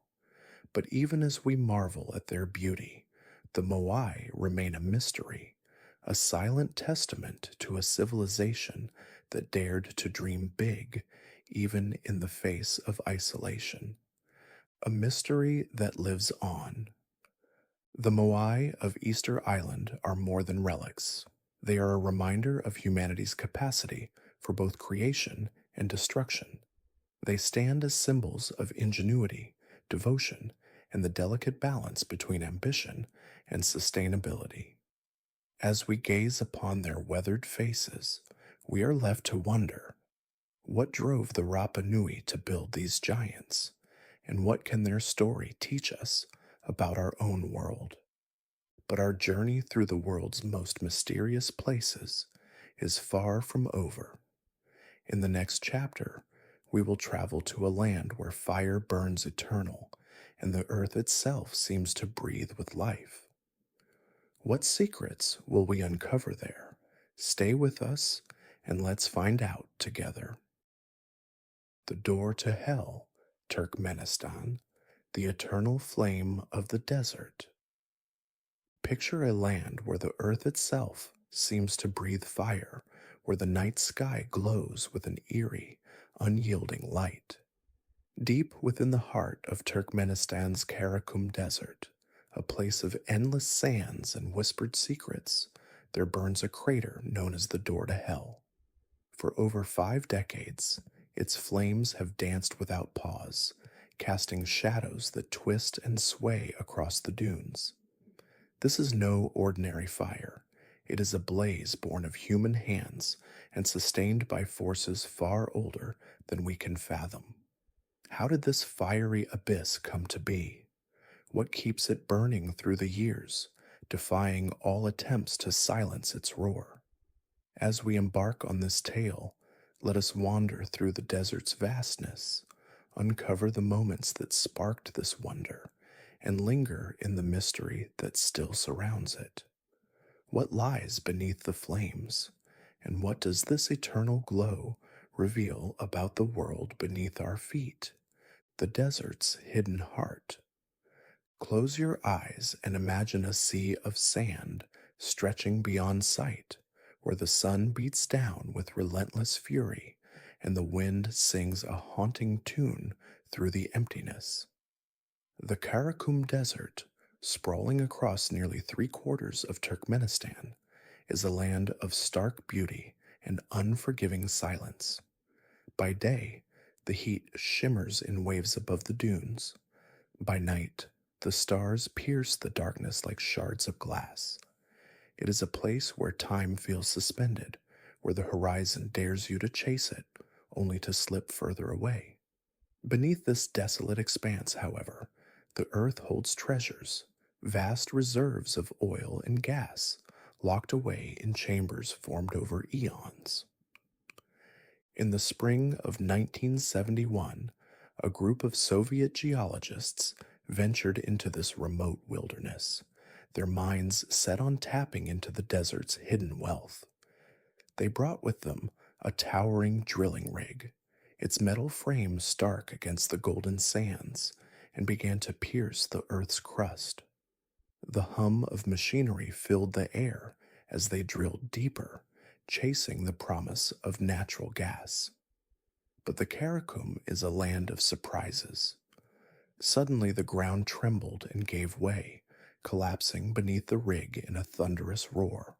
But even as we marvel at their beauty, the Moai remain a mystery, a silent testament to a civilization that dared to dream big, even in the face of isolation. A mystery that lives on. The Moai of Easter Island are more than relics. They are a reminder of humanity's capacity for both creation and destruction. They stand as symbols of ingenuity, devotion, and the delicate balance between ambition and sustainability. As we gaze upon their weathered faces, we are left to wonder, what drove the Rapa Nui to build these giants? And what can their story teach us about our own world? But our journey through the world's most mysterious places is far from over. In the next chapter, we will travel to a land where fire burns eternal and the earth itself seems to breathe with life. What secrets will we uncover there? Stay with us and let's find out together. The door to hell, Turkmenistan, the eternal flame of the desert. Picture a land where the earth itself seems to breathe fire, where the night sky glows with an eerie, unyielding light. Deep within the heart of Turkmenistan's Karakum Desert, a place of endless sands and whispered secrets, there burns a crater known as the Door to Hell. For over 5 decades, its flames have danced without pause, casting shadows that twist and sway across the dunes. This is no ordinary fire. It is a blaze born of human hands and sustained by forces far older than we can fathom. How did this fiery abyss come to be? What keeps it burning through the years, defying all attempts to silence its roar? As we embark on this tale, let us wander through the desert's vastness, uncover the moments that sparked this wonder, and linger in the mystery that still surrounds it. What lies beneath the flames, and what does this eternal glow reveal about the world beneath our feet, the desert's hidden heart? Close your eyes and imagine a sea of sand stretching beyond sight, where the sun beats down with relentless fury and the wind sings a haunting tune through the emptiness. The Karakum Desert, sprawling across nearly 3/4 of Turkmenistan, is a land of stark beauty and unforgiving silence. By day, the heat shimmers in waves above the dunes. By night, the stars pierce the darkness like shards of glass. It is a place where time feels suspended, where the horizon dares you to chase it, only to slip further away. Beneath this desolate expanse, however, the earth holds treasures, vast reserves of oil and gas, locked away in chambers formed over eons. In the spring of 1971, a group of Soviet geologists ventured into this remote wilderness, their minds set on tapping into the desert's hidden wealth. They brought with them a towering drilling rig, its metal frame stark against the golden sands, and began to pierce the earth's crust. The hum of machinery filled the air as they drilled deeper, chasing the promise of natural gas. But the Karakum is a land of surprises. Suddenly the ground trembled and gave way, collapsing beneath the rig in a thunderous roar.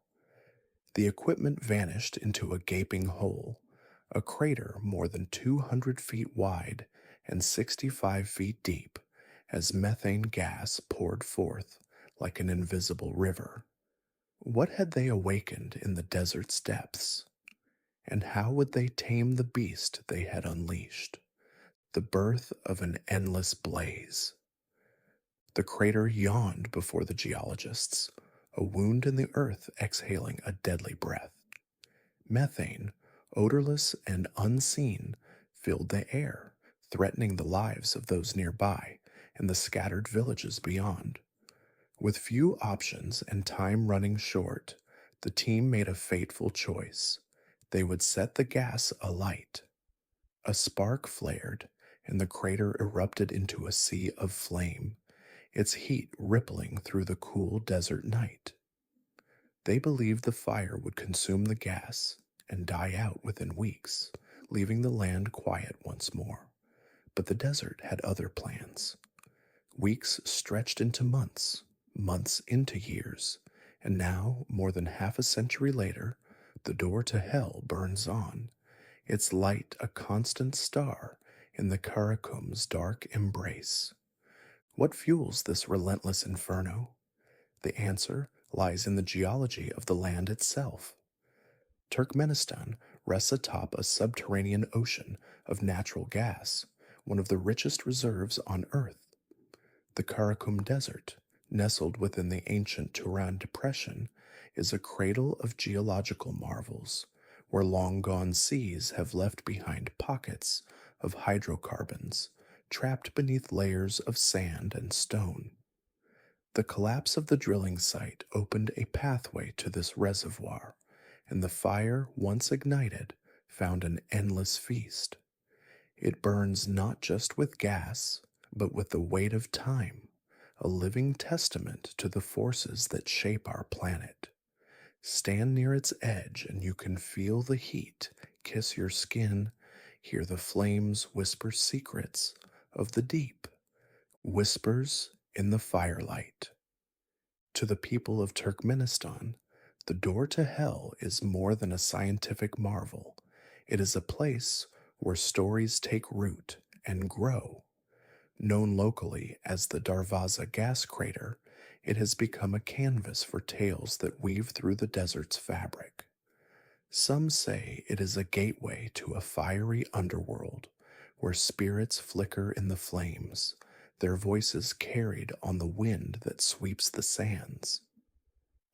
The equipment vanished into a gaping hole, a crater more than 200 feet wide and 65 feet deep, as methane gas poured forth like an invisible river. What had they awakened in the desert's depths? And how would they tame the beast they had unleashed? The birth of an endless blaze. The crater yawned before the geologists, a wound in the earth exhaling a deadly breath. Methane, odorless and unseen, filled the air, threatening the lives of those nearby and the scattered villages beyond. With few options and time running short, the team made a fateful choice. They would set the gas alight. A spark flared, and the crater erupted into a sea of flame, its heat rippling through the cool desert night. They believed the fire would consume the gas and die out within weeks, leaving the land quiet once more. But the desert had other plans. Weeks stretched into months, months into years, and now, more than half a century later, the door to hell burns on, its light a constant star in the Karakum's dark embrace. What fuels this relentless inferno? The answer lies in the geology of the land itself. Turkmenistan rests atop a subterranean ocean of natural gas, one of the richest reserves on Earth. The Karakum Desert, nestled within the ancient Turan Depression, is a cradle of geological marvels, where long-gone seas have left behind pockets of hydrocarbons trapped beneath layers of sand and stone. The collapse of the drilling site opened a pathway to this reservoir, and the fire, once ignited, found an endless feast. It burns not just with gas, but with the weight of time, a living testament to the forces that shape our planet. Stand near its edge and you can feel the heat kiss your skin, hear the flames whisper secrets of the deep, whispers in the firelight. To the people of Turkmenistan, the door to hell is more than a scientific marvel. It is a place where stories take root and grow. Known locally as the Darvaza gas crater, it has become a canvas for tales that weave through the desert's fabric. Some say it is a gateway to a fiery underworld where spirits flicker in the flames, their voices carried on the wind that sweeps the sands.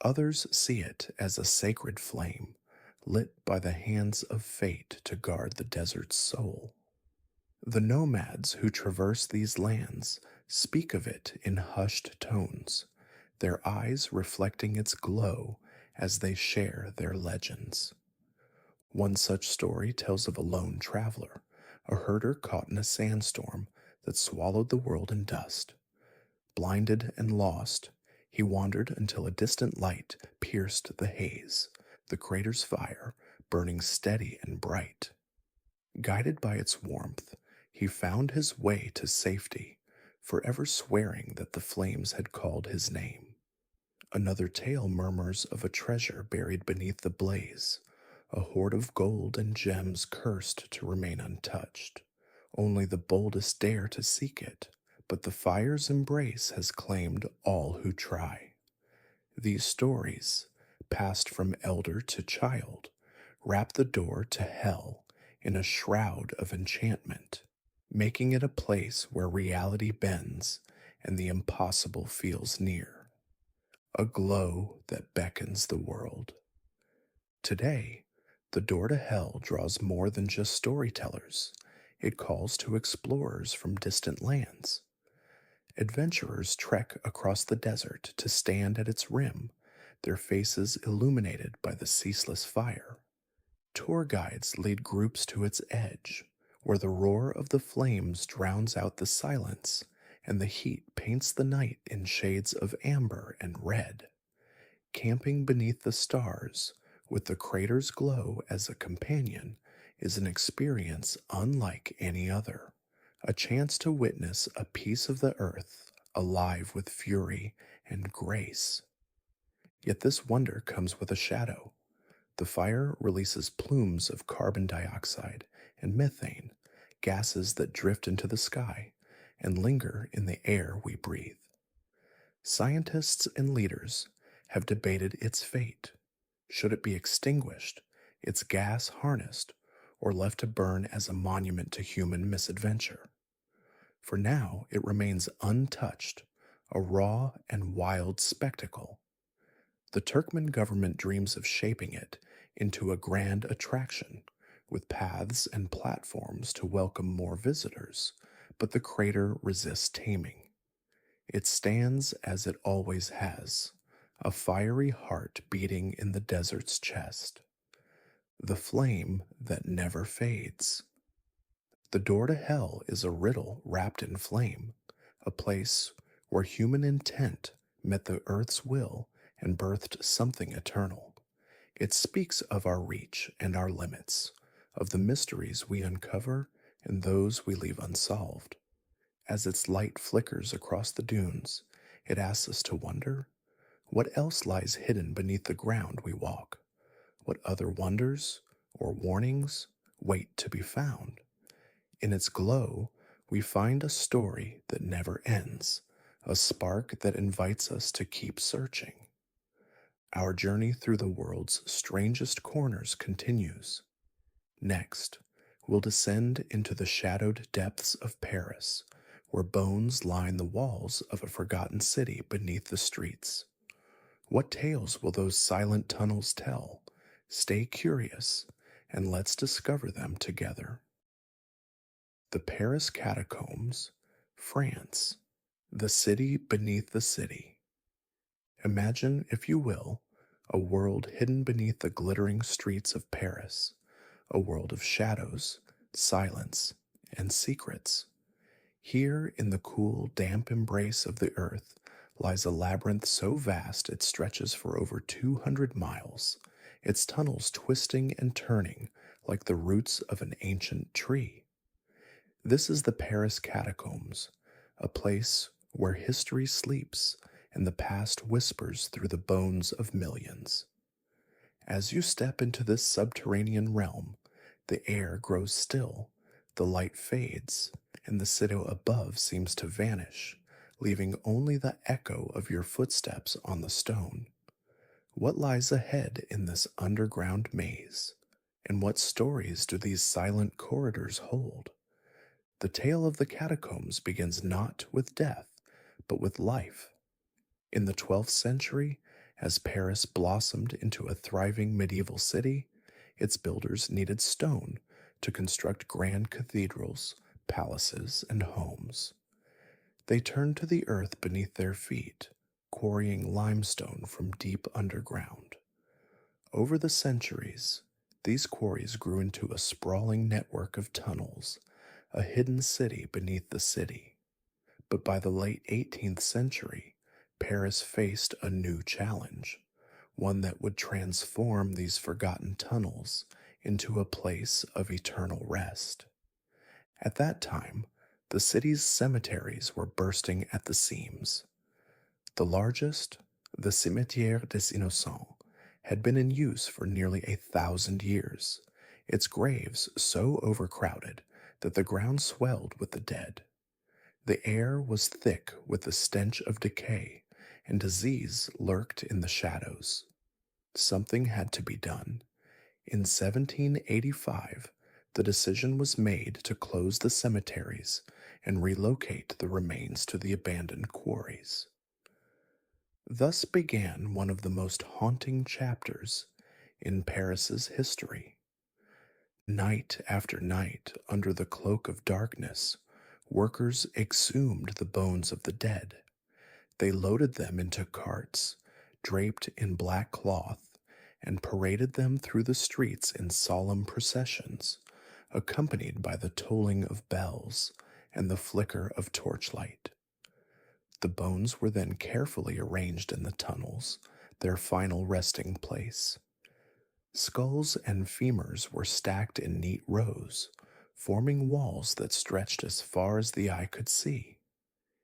Others see it as a sacred flame lit by the hands of fate to guard the desert's soul. The nomads who traverse these lands speak of it in hushed tones, their eyes reflecting its glow as they share their legends. One such story tells of a lone traveler, a herder caught in a sandstorm that swallowed the world in dust. Blinded and lost, he wandered until a distant light pierced the haze, the crater's fire burning steady and bright. Guided by its warmth, he found his way to safety, forever swearing that the flames had called his name. Another tale murmurs of a treasure buried beneath the blaze, a hoard of gold and gems cursed to remain untouched. Only the boldest dare to seek it, but the fire's embrace has claimed all who try. These stories, passed from elder to child, wrap the door to hell in a shroud of enchantment, making it a place where reality bends and the impossible feels near, a glow that beckons the world. Today, the door to hell draws more than just storytellers. It calls to explorers from distant lands. Adventurers trek across the desert to stand at its rim, their faces illuminated by the ceaseless fire. Tour guides lead groups to its edge, where the roar of the flames drowns out the silence and the heat paints the night in shades of amber and red. Camping beneath the stars, with the crater's glow as a companion, is an experience unlike any other, a chance to witness a piece of the earth alive with fury and grace. Yet this wonder comes with a shadow. The fire releases plumes of carbon dioxide and methane, gases that drift into the sky and linger in the air we breathe. Scientists and leaders have debated its fate. Should it be extinguished, its gas harnessed, or left to burn as a monument to human misadventure? For now, it remains untouched, a raw and wild spectacle. The Turkmen government dreams of shaping it into a grand attraction, with paths and platforms to welcome more visitors, but the crater resists taming. It stands as it always has, a fiery heart beating in the desert's chest, the flame that never fades. The door to hell is a riddle wrapped in flame, a place where human intent met the earth's will and birthed something eternal. It speaks of our reach and our limits, of the mysteries we uncover and those we leave unsolved. As its light flickers across the dunes, it asks us to wonder, what else lies hidden beneath the ground we walk? What other wonders or warnings wait to be found? In its glow, we find a story that never ends, a spark that invites us to keep searching. Our journey through the world's strangest corners continues. Next, we'll descend into the shadowed depths of Paris, where bones line the walls of a forgotten city beneath the streets. What tales will those silent tunnels tell? Stay curious, and let's discover them together. The Paris Catacombs, France, the city beneath the city. Imagine, if you will, a world hidden beneath the glittering streets of Paris, a world of shadows, silence, and secrets. Here, in the cool, damp embrace of the earth, lies a labyrinth so vast it stretches for over 200 miles, its tunnels twisting and turning like the roots of an ancient tree. This is the Paris Catacombs, a place where history sleeps and the past whispers through the bones of millions. As you step into this subterranean realm, The air grows still, the light fades, and the city above seems to vanish, leaving only the echo of your footsteps on the stone. What lies ahead in this underground maze? And what stories do these silent corridors hold? The tale of the catacombs begins not with death, but with life. In the 12th century, as Paris blossomed into a thriving medieval city, its builders needed stone to construct grand cathedrals, palaces, and homes. They turned to the earth beneath their feet, quarrying limestone from deep underground. Over the centuries, these quarries grew into a sprawling network of tunnels, a hidden city beneath the city. But by the late 18th century, Paris faced a new challenge, one that would transform these forgotten tunnels into a place of eternal rest. At that time, the city's cemeteries were bursting at the seams. The largest, the Cimetière des Innocents, had been in use for nearly 1,000 years, its graves so overcrowded that the ground swelled with the dead. The air was thick with the stench of decay, and disease lurked in the shadows. Something had to be done. In 1785, the decision was made to close the cemeteries and relocate the remains to the abandoned quarries. Thus began one of the most haunting chapters in Paris's history. Night after night, under the cloak of darkness, workers exhumed the bones of the dead. They loaded them into carts, draped in black cloth, and paraded them through the streets in solemn processions, accompanied by the tolling of bells and the flicker of torchlight. The bones were then carefully arranged in the tunnels, their final resting place. Skulls and femurs were stacked in neat rows, forming walls that stretched as far as the eye could see.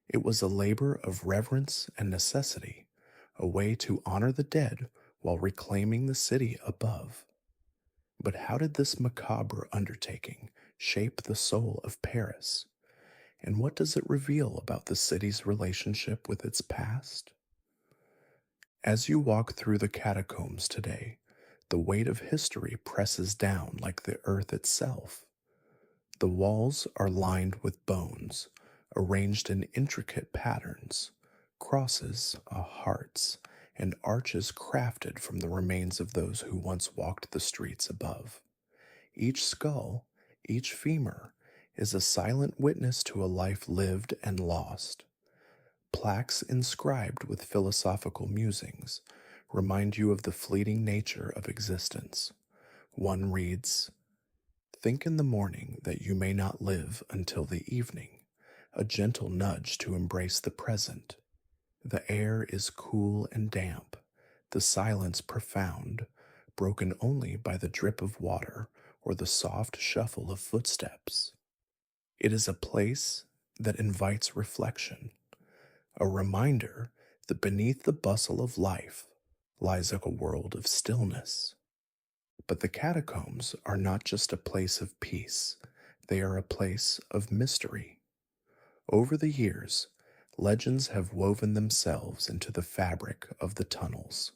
It was a labor of reverence and necessity, a way to honor the dead while reclaiming the city above. But how did this macabre undertaking shape the soul of Paris? And what does it reveal about the city's relationship with its past? As you walk through the catacombs today, the weight of history presses down like the earth itself. The walls are lined with bones, arranged in intricate patterns, crosses, hearts, and arches crafted from the remains of those who once walked the streets above. Each skull, each femur, is a silent witness to a life lived and lost. Plaques inscribed with philosophical musings remind you of the fleeting nature of existence. One reads, "Think in the morning that you may not live until the evening, a gentle nudge to embrace the present. The air is cool and damp, the silence profound, broken only by the drip of water or the soft shuffle of footsteps. It is a place that invites reflection, a reminder that beneath the bustle of life lies a world of stillness." But the catacombs are not just a place of peace, they are a place of mystery. Over the years, legends have woven themselves into the fabric of the tunnels.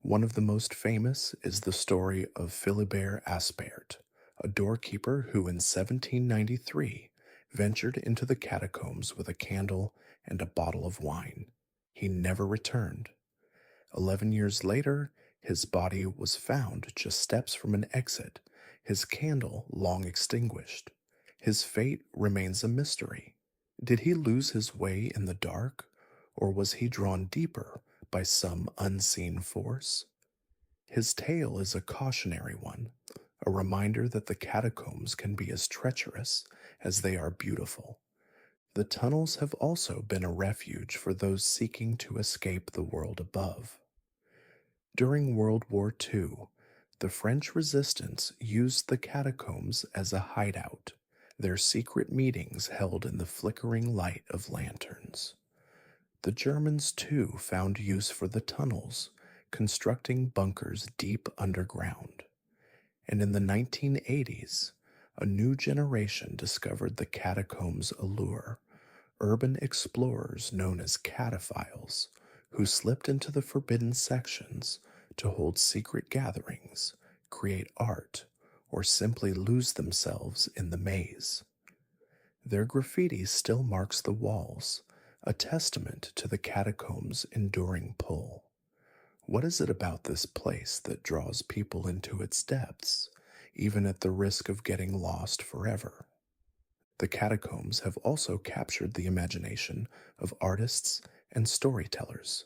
One of the most famous is the story of Philibert Aspert, a doorkeeper who in 1793 ventured into the catacombs with a candle and a bottle of wine. He never returned. 11 years later, his body was found just steps from an exit, his candle long extinguished. His fate remains a mystery. Did he lose his way in the dark, or was he drawn deeper by some unseen force? His tale is a cautionary one, a reminder that the catacombs can be as treacherous as they are beautiful. The tunnels have also been a refuge for those seeking to escape the world above. During World War II, the French resistance used the catacombs as a hideout, their secret meetings held in the flickering light of lanterns. The Germans, too, found use for the tunnels, constructing bunkers deep underground. And in the 1980s, a new generation discovered the catacombs' allure. Urban explorers known as cataphiles, who slipped into the forbidden sections to hold secret gatherings, create art, or simply lose themselves in the maze. Their graffiti still marks the walls, a testament to the catacombs' enduring pull. What is it about this place that draws people into its depths, even at the risk of getting lost forever? The catacombs have also captured the imagination of artists and storytellers.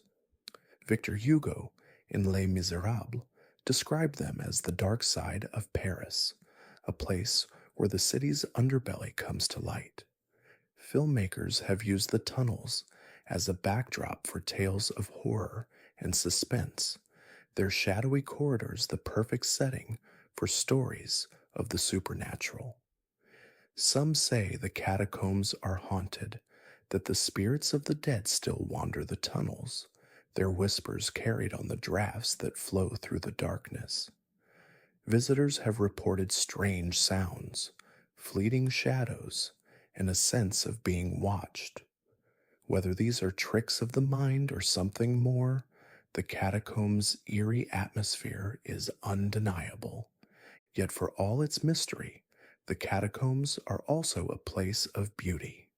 Victor Hugo, in Les Miserables, described them as the dark side of Paris, a place where the city's underbelly comes to light. Filmmakers have used the tunnels as a backdrop for tales of horror and suspense, their shadowy corridors the perfect setting for stories of the supernatural. Some say the catacombs are haunted, that the spirits of the dead still wander the tunnels, their whispers carried on the drafts that flow through the darkness. Visitors have reported strange sounds, fleeting shadows, and a sense of being watched. Whether these are tricks of the mind or something more, the catacombs' eerie atmosphere is undeniable. Yet for all its mystery, the catacombs are also a place of beauty.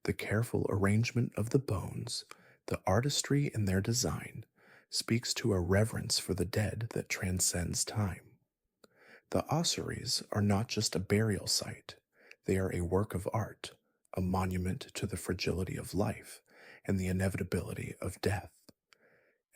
The careful arrangement of the bones, the artistry in their design, speaks to a reverence for the dead that transcends time. The ossuaries are not just a burial site, they are a work of art, a monument to the fragility of life and the inevitability of death.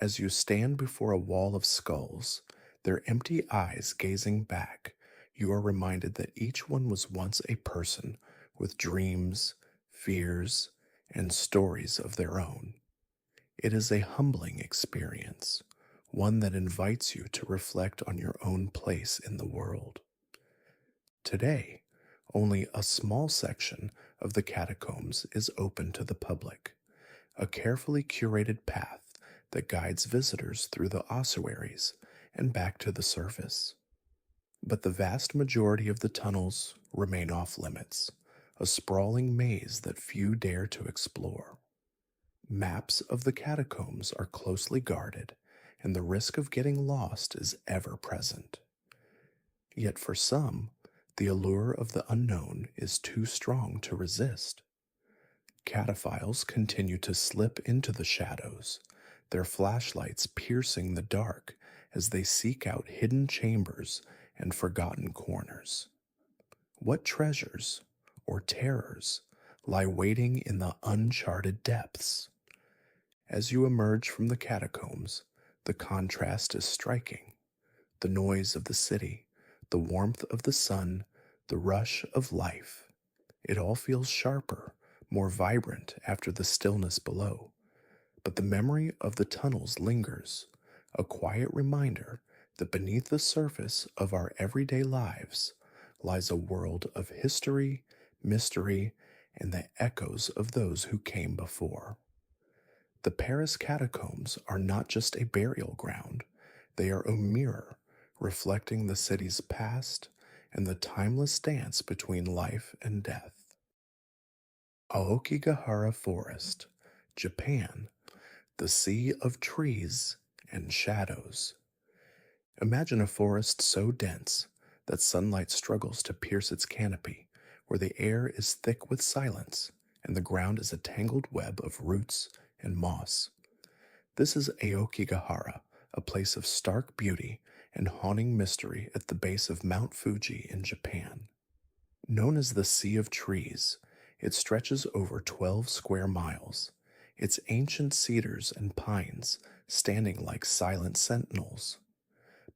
As you stand before a wall of skulls, their empty eyes gazing back, you are reminded that each one was once a person with dreams, fears, and stories of their own. It is a humbling experience, one that invites you to reflect on your own place in the world. Today, only a small section of the catacombs is open to the public, a carefully curated path that guides visitors through the ossuaries and back to the surface. But the vast majority of the tunnels remain off limits, a sprawling maze that few dare to explore. Maps of the catacombs are closely guarded, and the risk of getting lost is ever present. Yet for some, the allure of the unknown is too strong to resist. Cataphiles continue to slip into the shadows, their flashlights piercing the dark as they seek out hidden chambers and forgotten corners. What treasures or terrors lie waiting in the uncharted depths? As you emerge from the catacombs, the contrast is striking. The noise of the city, the warmth of the sun, the rush of life. It all feels sharper, more vibrant after the stillness below. But the memory of the tunnels lingers, a quiet reminder that beneath the surface of our everyday lives lies a world of history, mystery, and the echoes of those who came before. The Paris catacombs are not just a burial ground, they are a mirror reflecting the city's past and the timeless dance between life and death. Aokigahara Forest, Japan, the sea of trees and shadows. Imagine a forest so dense that sunlight struggles to pierce its canopy, where the air is thick with silence and the ground is a tangled web of roots and moss. This is Aokigahara, a place of stark beauty and haunting mystery at the base of Mount Fuji in Japan. Known as the Sea of Trees, it stretches over 12 square miles, its ancient cedars and pines standing like silent sentinels.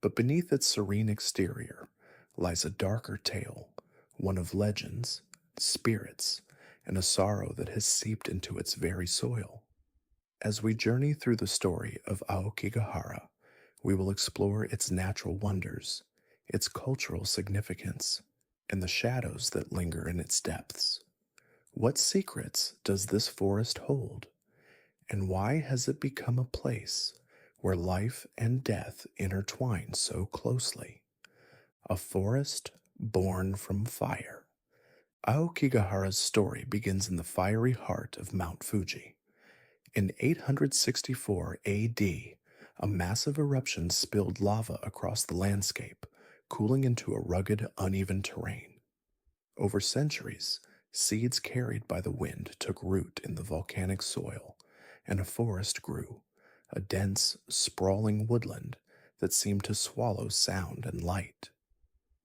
But beneath its serene exterior lies a darker tale, one of legends, spirits, and a sorrow that has seeped into its very soil. As we journey through the story of Aokigahara, we will explore its natural wonders, its cultural significance, and the shadows that linger in its depths. What secrets does this forest hold? And why has it become a place where life and death intertwine so closely? a forest born from fire. Aokigahara's story begins in the fiery heart of Mount Fuji. In 864 AD, a massive eruption spilled lava across the landscape, cooling into a rugged, uneven terrain. Over centuries, seeds carried by the wind took root in the volcanic soil, and a forest grew, a dense, sprawling woodland that seemed to swallow sound and light.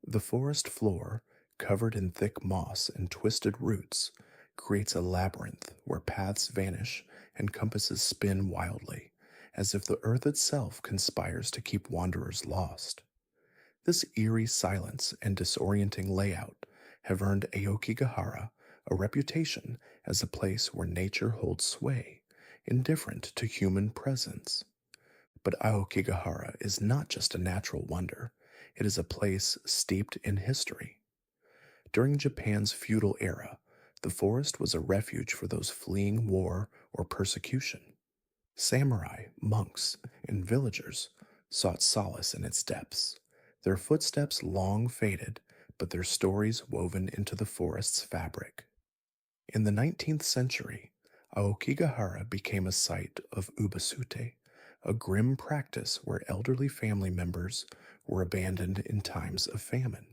The forest floor, covered in thick moss and twisted roots, creates a labyrinth where paths vanish and compasses spin wildly, as if the earth itself conspires to keep wanderers lost. This eerie silence and disorienting layout have earned Aokigahara a reputation as a place where nature holds sway, indifferent to human presence. But Aokigahara is not just a natural wonder, it is a place steeped in history. During Japan's feudal era, the forest was a refuge for those fleeing war or persecution. Samurai, monks, and villagers sought solace in its depths, their footsteps long faded, but their stories woven into the forest's fabric. In the 19th century, Aokigahara became a site of ubasute, a grim practice where elderly family members were abandoned in times of famine.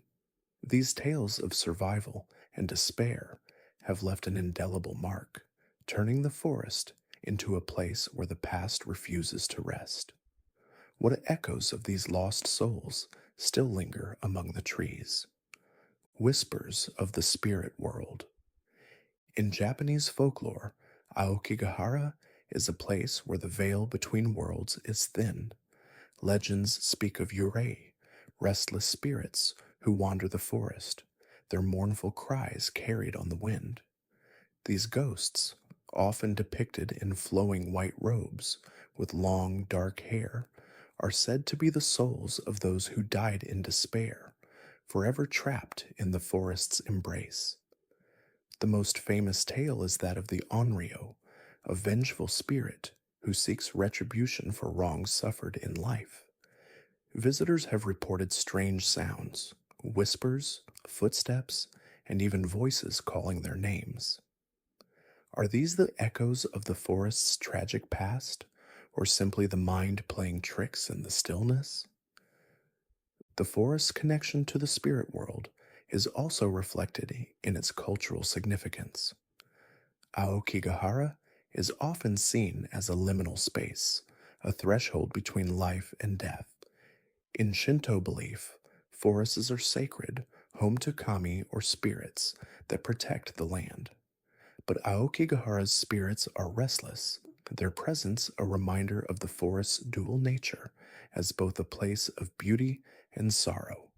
These tales of survival and despair have left an indelible mark, turning the forest into a place where the past refuses to rest. What echoes of these lost souls still linger among the trees? Whispers of the spirit world. In Japanese folklore, Aokigahara is a place where the veil between worlds is thin. Legends speak of yurei, restless spirits who wander the forest, their mournful cries carried on the wind. These ghosts, often depicted in flowing white robes with long dark hair, are said to be the souls of those who died in despair, forever trapped in the forest's embrace. The most famous tale is that of the Onryo, a vengeful spirit who seeks retribution for wrongs suffered in life. Visitors have reported strange sounds, whispers, footsteps, and even voices calling their names. Are these the echoes of the forest's tragic past, or simply the mind playing tricks in the stillness? The forest's connection to the spirit world is also reflected in its cultural significance. Aokigahara is often seen as a liminal space, a threshold between life and death. In Shinto belief, forests are sacred, home to kami or spirits that protect the land. But Aokigahara's spirits are restless, their presence a reminder of the forest's dual nature as both a place of beauty and sorrow.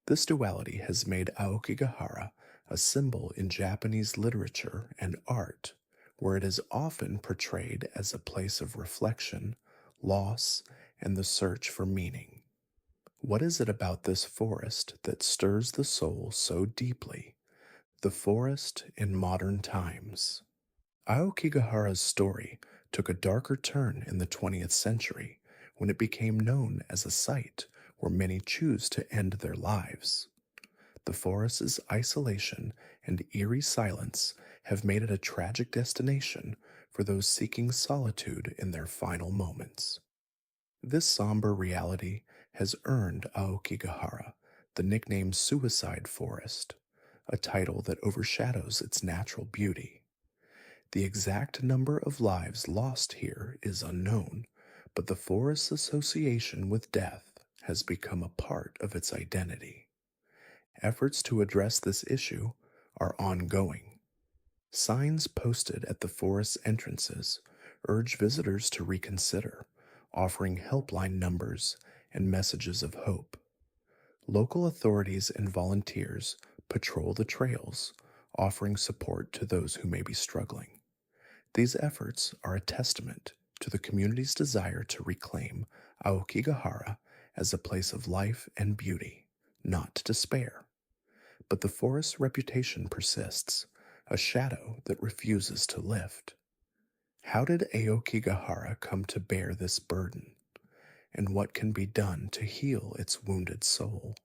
This duality has made Aokigahara a symbol in Japanese literature and art, where it is often portrayed as a place of reflection, loss, and the search for meaning. What is it about this forest that stirs the soul so deeply? The forest in modern times. Aokigahara's story took a darker turn in the 20th century when it became known as a site where many choose to end their lives. The forest's isolation and eerie silence have made it a tragic destination for those seeking solitude in their final moments. This somber reality has earned Aokigahara the nickname Suicide Forest, a title that overshadows its natural beauty. The exact number of lives lost here is unknown, but the forest's association with death has become a part of its identity. Efforts to address this issue are ongoing. Signs posted at the forest's entrances urge visitors to reconsider, offering helpline numbers and messages of hope. Local authorities and volunteers patrol the trails, offering support to those who may be struggling. These efforts are a testament to the community's desire to reclaim Aokigahara as a place of life and beauty, not despair. But the forest's reputation persists, a shadow that refuses to lift. How did Aokigahara come to bear this burden? And what can be done to heal its wounded soul?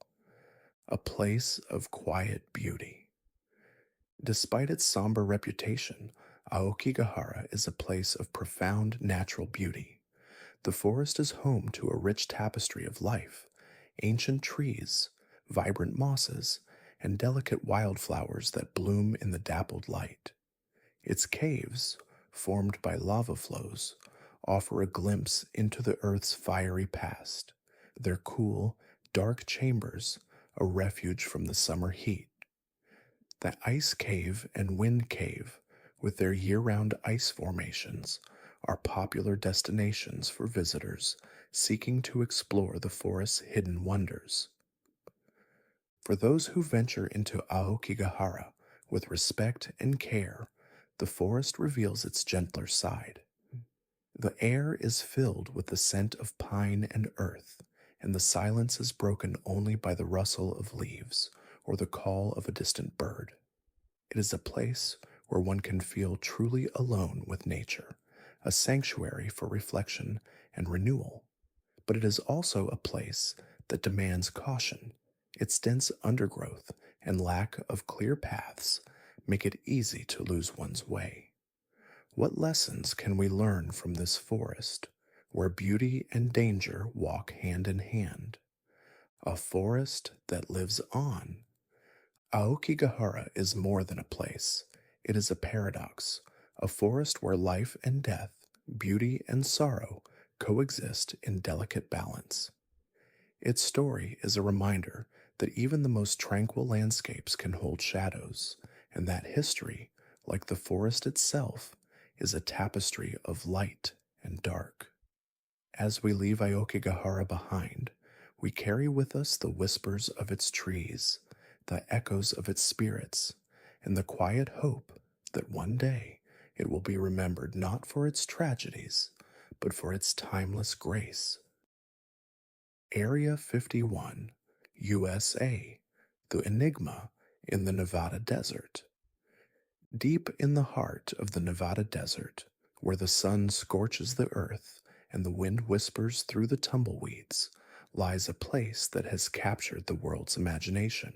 a place of quiet beauty. Despite its somber reputation, Aokigahara is a place of profound natural beauty. The forest is home to a rich tapestry of life, ancient trees, vibrant mosses, and delicate wildflowers that bloom in the dappled light. Its caves, formed by lava flows, offer a glimpse into the Earth's fiery past, their cool, dark chambers, a refuge from the summer heat. The Ice Cave and Wind Cave, with their year-round ice formations, are popular destinations for visitors seeking to explore the forest's hidden wonders. For those who venture into Aokigahara with respect and care, the forest reveals its gentler side. The air is filled with the scent of pine and earth, and the silence is broken only by the rustle of leaves or the call of a distant bird. It is a place where one can feel truly alone with nature, a sanctuary for reflection and renewal. But it is also a place that demands caution. Its dense undergrowth and lack of clear paths make it easy to lose one's way. What lessons can we learn from this forest, where beauty and danger walk hand in hand? A forest that lives on. Aokigahara is more than a place. It is a paradox, a forest where life and death, beauty and sorrow coexist in delicate balance. Its story is a reminder that even the most tranquil landscapes can hold shadows, and that history, like the forest itself, is a tapestry of light and dark. As we leave Aokigahara behind, we carry with us the whispers of its trees, the echoes of its spirits, and the quiet hope that one day it will be remembered not for its tragedies, but for its timeless grace. Area 51, USA, the enigma in the Nevada desert. Deep in the heart of the Nevada desert, where the sun scorches the earth and the wind whispers through the tumbleweeds, lies a place that has captured the world's imagination.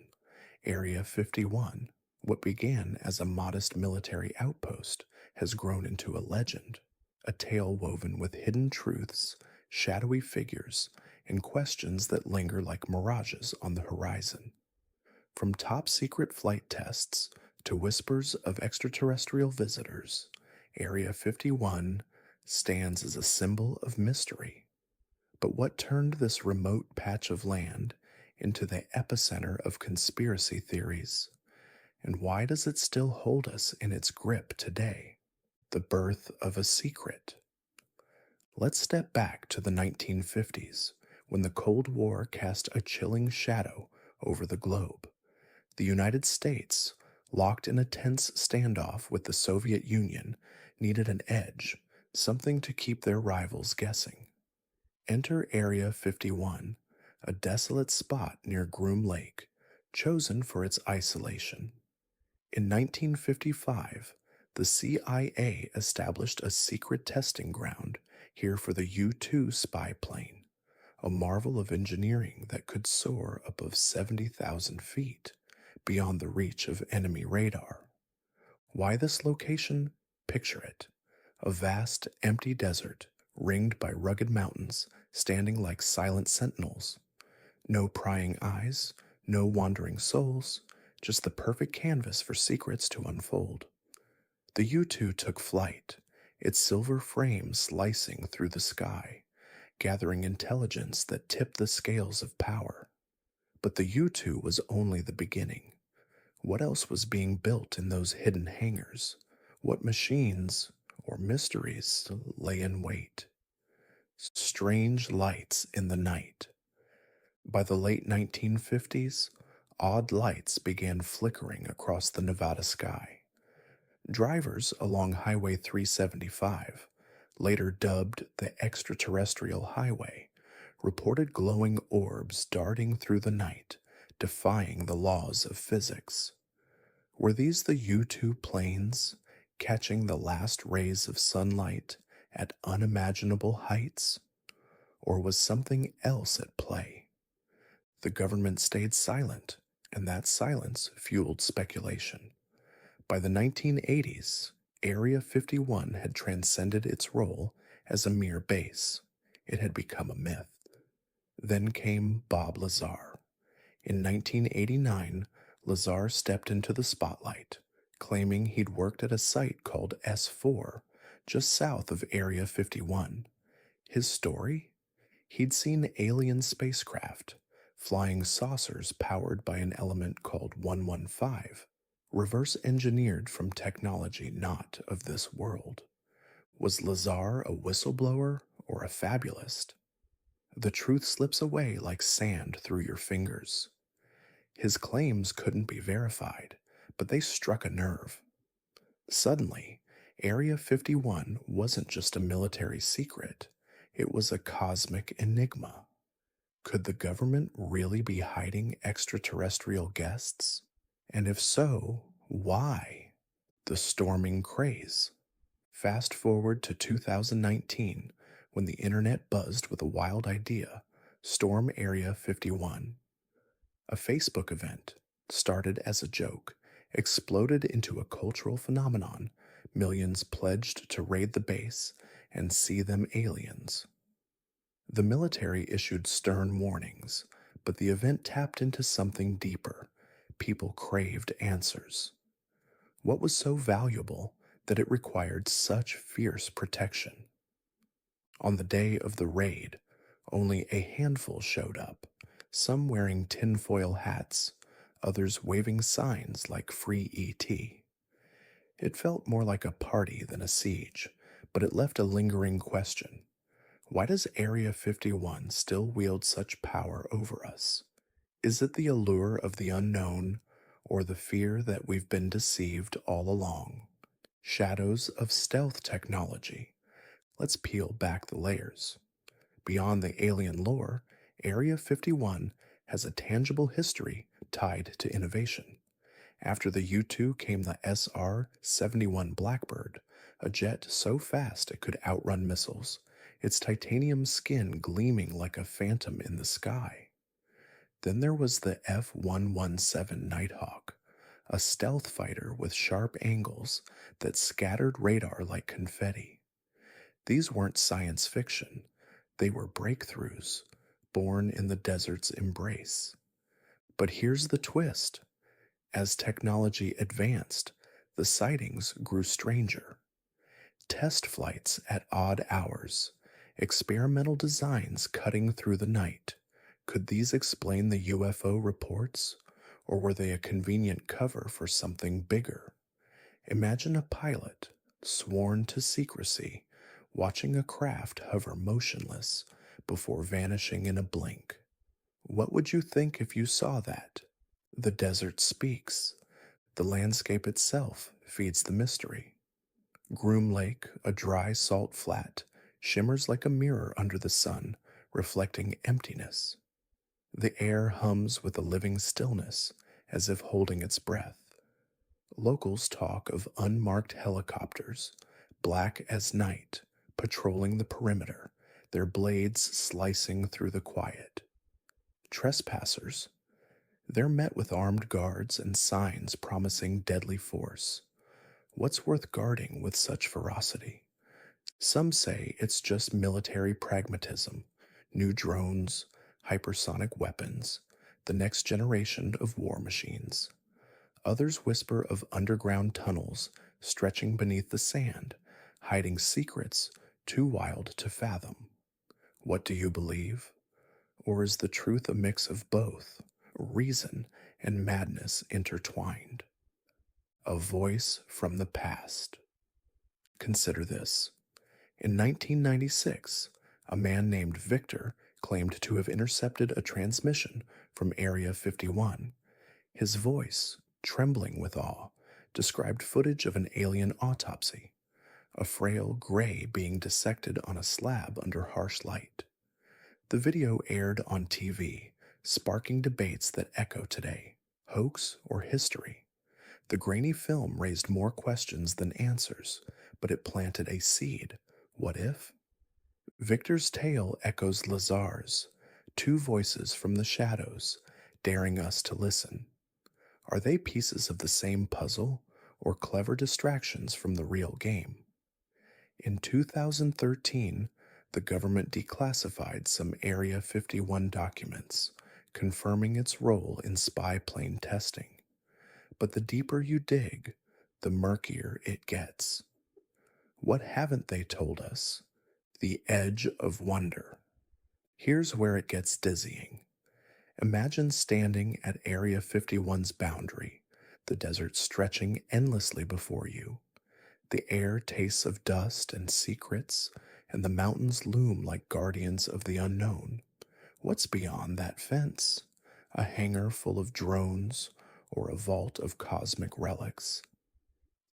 Area 51, what began as a modest military outpost, has grown into a legend, a tale woven with hidden truths, shadowy figures, and questions that linger like mirages on the horizon. From top secret flight tests to whispers of extraterrestrial visitors, Area 51 stands as a symbol of mystery. But what turned this remote patch of land into the epicenter of conspiracy theories? And why does it still hold us in its grip today? The birth of a secret. Let's step back to the 1950s, when the Cold War cast a chilling shadow over the globe. The United States, locked in a tense standoff with the Soviet Union, needed an edge, something to keep their rivals guessing. Enter Area 51, a desolate spot near Groom Lake, chosen for its isolation. In 1955, the CIA established a secret testing ground here for the U-2 spy plane, a marvel of engineering that could soar above 70,000 feet, beyond the reach of enemy radar. Why this location? Picture it. A vast, empty desert, ringed by rugged mountains, standing like silent sentinels. No prying eyes, no wandering souls, just the perfect canvas for secrets to unfold. The U-2 took flight, its silver frame slicing through the sky, gathering intelligence that tipped the scales of power. But the U-2 was only the beginning. What else was being built in those hidden hangars? What machines or mysteries lay in wait? Strange lights in the night. By the late 1950s, odd lights began flickering across the Nevada sky. Drivers along Highway 375, later dubbed the Extraterrestrial Highway, reported glowing orbs darting through the night, defying the laws of physics. Were these the U-2 planes, catching the last rays of sunlight at unimaginable heights? Or was something else at play? The government stayed silent, and that silence fueled speculation. By the 1980s, Area 51 had transcended its role as a mere base. It had become a myth. Then came Bob Lazar. In 1989, Lazar stepped into the spotlight, claiming he'd worked at a site called S4, just south of Area 51. His story? He'd seen alien spacecraft, flying saucers powered by an element called 115, reverse engineered from technology not of this world. Was Lazar a whistleblower or a fabulist? The truth slips away like sand through your fingers. His claims couldn't be verified, but they struck a nerve. Suddenly, Area 51 wasn't just a military secret, it was a cosmic enigma. Could the government really be hiding extraterrestrial guests? And if so, why? The storming craze. Fast forward to 2019, when the internet buzzed with a wild idea: Storm Area 51. A Facebook event, started as a joke, exploded into a cultural phenomenon. Millions pledged to raid the base and see them aliens. The military issued stern warnings, but the event tapped into something deeper. People craved answers. What was so valuable that it required such fierce protection? On the day of the raid, only a handful showed up, some wearing tinfoil hats, others waving signs like Free ET. It felt more like a party than a siege, but it left a lingering question. Why does Area 51 still wield such power over us? Is it the allure of the unknown, or the fear that we've been deceived all along? Shadows of stealth technology. Let's peel back the layers. Beyond the alien lore, Area 51 has a tangible history tied to innovation. After the U-2 came the SR-71 Blackbird, a jet so fast it could outrun missiles, its titanium skin gleaming like a phantom in the sky. Then there was the F-117 Nighthawk, a stealth fighter with sharp angles that scattered radar like confetti. These weren't science fiction, they were breakthroughs, born in the desert's embrace. But here's the twist. As technology advanced, the sightings grew stranger. Test flights at odd hours, experimental designs cutting through the night. Could these explain the UFO reports, or were they a convenient cover for something bigger? Imagine a pilot, sworn to secrecy, watching a craft hover motionless before vanishing in a blink. What would you think if you saw that? The desert speaks. The landscape itself feeds the mystery. Groom Lake, a dry salt flat, shimmers like a mirror under the sun, reflecting emptiness. The air hums with a living stillness, as if holding its breath. Locals talk of unmarked helicopters, black as night, patrolling the perimeter, their blades slicing through the quiet. Trespassers, they're met with armed guards and signs promising deadly force. What's worth guarding with such ferocity? Some say it's just military pragmatism, new drones, hypersonic weapons, the next generation of war machines. Others whisper of underground tunnels stretching beneath the sand, hiding secrets too wild to fathom. What do you believe? Or is the truth a mix of both, reason and madness intertwined? A voice from the past. Consider this. In 1996, a man named Victor claimed to have intercepted a transmission from Area 51. His voice, trembling with awe, described footage of an alien autopsy, a frail gray being dissected on a slab under harsh light. The video aired on TV, sparking debates that echo today: hoax or history. The grainy film raised more questions than answers, but it planted a seed. What if? Victor's tale echoes Lazar's, two voices from the shadows, daring us to listen. Are they pieces of the same puzzle or clever distractions from the real game? In 2013, the government declassified some Area 51 documents, confirming its role in spy plane testing. But the deeper you dig, the murkier it gets. What haven't they told us? The edge of wonder. Here's where it gets dizzying. Imagine standing at Area 51's boundary, the desert stretching endlessly before you. The air tastes of dust and secrets, and the mountains loom like guardians of the unknown. What's beyond that fence? A hangar full of drones or a vault of cosmic relics?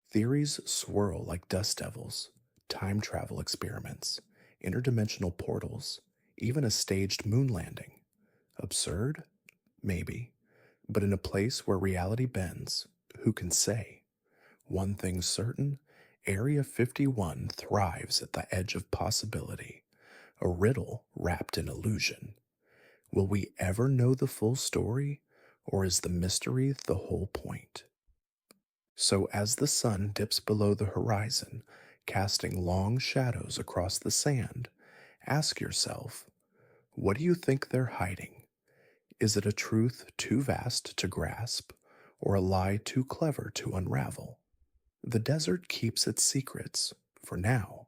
Theories swirl like dust devils, time travel experiments, interdimensional portals, even a staged moon landing. Absurd? Maybe. But in a place where reality bends, who can say? One thing's certain, Area 51 thrives at the edge of possibility, a riddle wrapped in illusion. Will we ever know the full story, or is the mystery the whole point? So as the sun dips below the horizon, casting long shadows across the sand, ask yourself, what do you think they're hiding? Is it a truth too vast to grasp, or a lie too clever to unravel? The desert keeps its secrets, for now.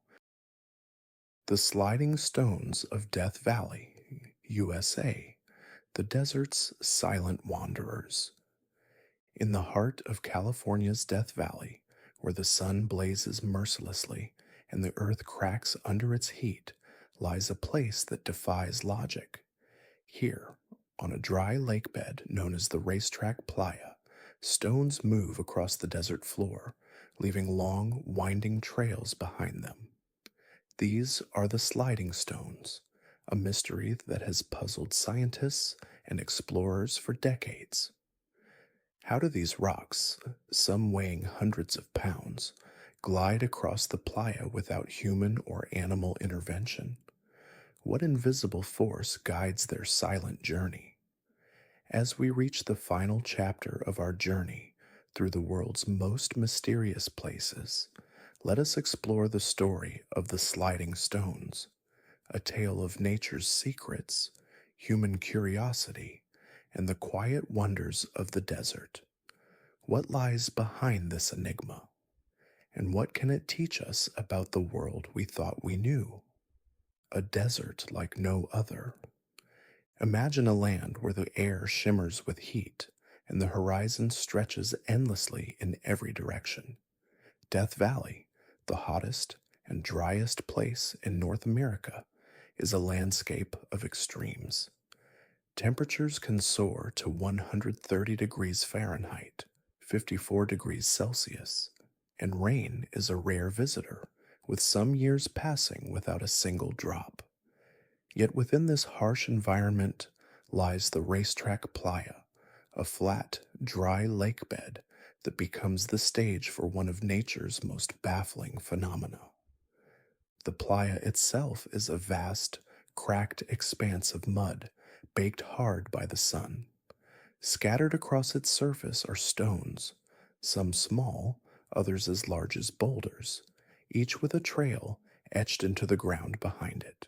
The sliding stones of Death Valley, USA, the desert's silent wanderers. In the heart of California's Death Valley, where the sun blazes mercilessly and the earth cracks under its heat, lies a place that defies logic. Here, on a dry lake bed known as the Racetrack Playa, stones move across the desert floor, leaving long, winding trails behind them. These are the sliding stones, a mystery that has puzzled scientists and explorers for decades. How do these rocks, some weighing hundreds of pounds, glide across the playa without human or animal intervention? What invisible force guides their silent journey? As we reach the final chapter of our journey through the world's most mysterious places, let us explore the story of the sliding stones, a tale of nature's secrets, human curiosity, and the quiet wonders of the desert. What lies behind this enigma? And what can it teach us about the world we thought we knew? A desert like no other. Imagine a land where the air shimmers with heat and the horizon stretches endlessly in every direction. Death Valley, the hottest and driest place in North America, is a landscape of extremes. Temperatures can soar to 130 degrees Fahrenheit, 54 degrees Celsius, and rain is a rare visitor, with some years passing without a single drop. Yet within this harsh environment lies the Racetrack Playa, a flat, dry lake bed that becomes the stage for one of nature's most baffling phenomena. The playa itself is a vast, cracked expanse of mud, baked hard by the sun. Scattered across its surface are stones, some small, others as large as boulders, each with a trail etched into the ground behind it.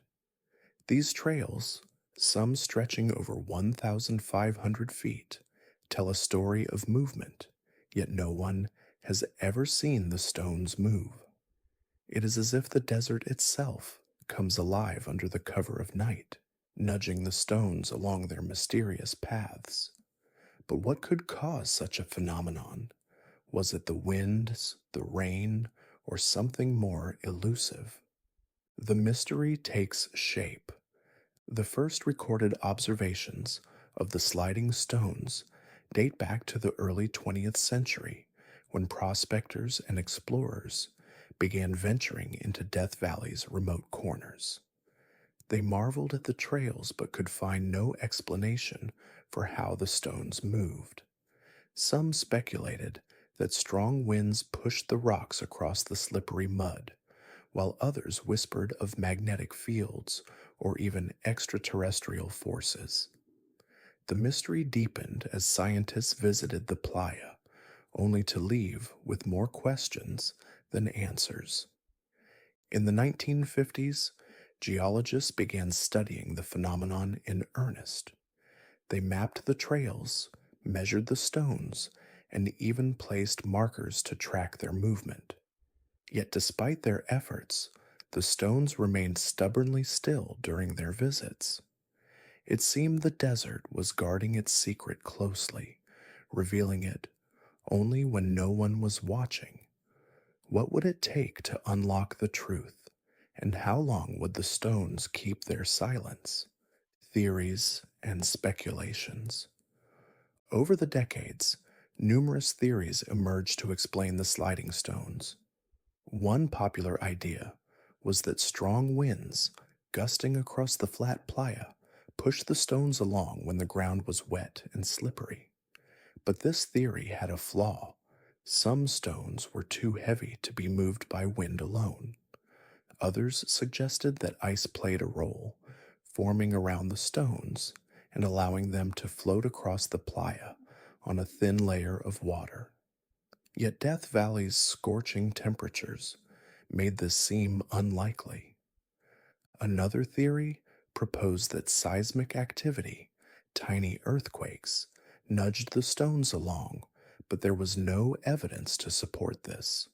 These trails, some stretching over 1,500 feet, tell a story of movement, yet no one has ever seen the stones move. It is as if the desert itself comes alive under the cover of night, nudging the stones along their mysterious paths. But what could cause such a phenomenon? Was it the winds, the rain, or something more elusive? The mystery takes shape. The first recorded observations of the sliding stones date back to the early 20th century, when prospectors and explorers began venturing into Death Valley's remote corners. They marveled at the trails but could find no explanation for how the stones moved. Some speculated that strong winds pushed the rocks across the slippery mud, while others whispered of magnetic fields or even extraterrestrial forces. The mystery deepened as scientists visited the playa, only to leave with more questions than answers. In the 1950s, geologists began studying the phenomenon in earnest. They mapped the trails, measured the stones, and even placed markers to track their movement. Yet, despite their efforts, the stones remained stubbornly still during their visits. It seemed the desert was guarding its secret closely, revealing it only when no one was watching. What would it take to unlock the truth, and how long would the stones keep their silence? Theories and speculations. Over the decades, numerous theories emerged to explain the sliding stones. One popular idea was that strong winds, gusting across the flat playa, pushed the stones along when the ground was wet and slippery. But this theory had a flaw. Some stones were too heavy to be moved by wind alone. Others suggested that ice played a role, forming around the stones and allowing them to float across the playa on a thin layer of water. Yet Death Valley's scorching temperatures made this seem unlikely. Another theory proposed that seismic activity, tiny earthquakes, nudged the stones along, but there was no evidence to support this.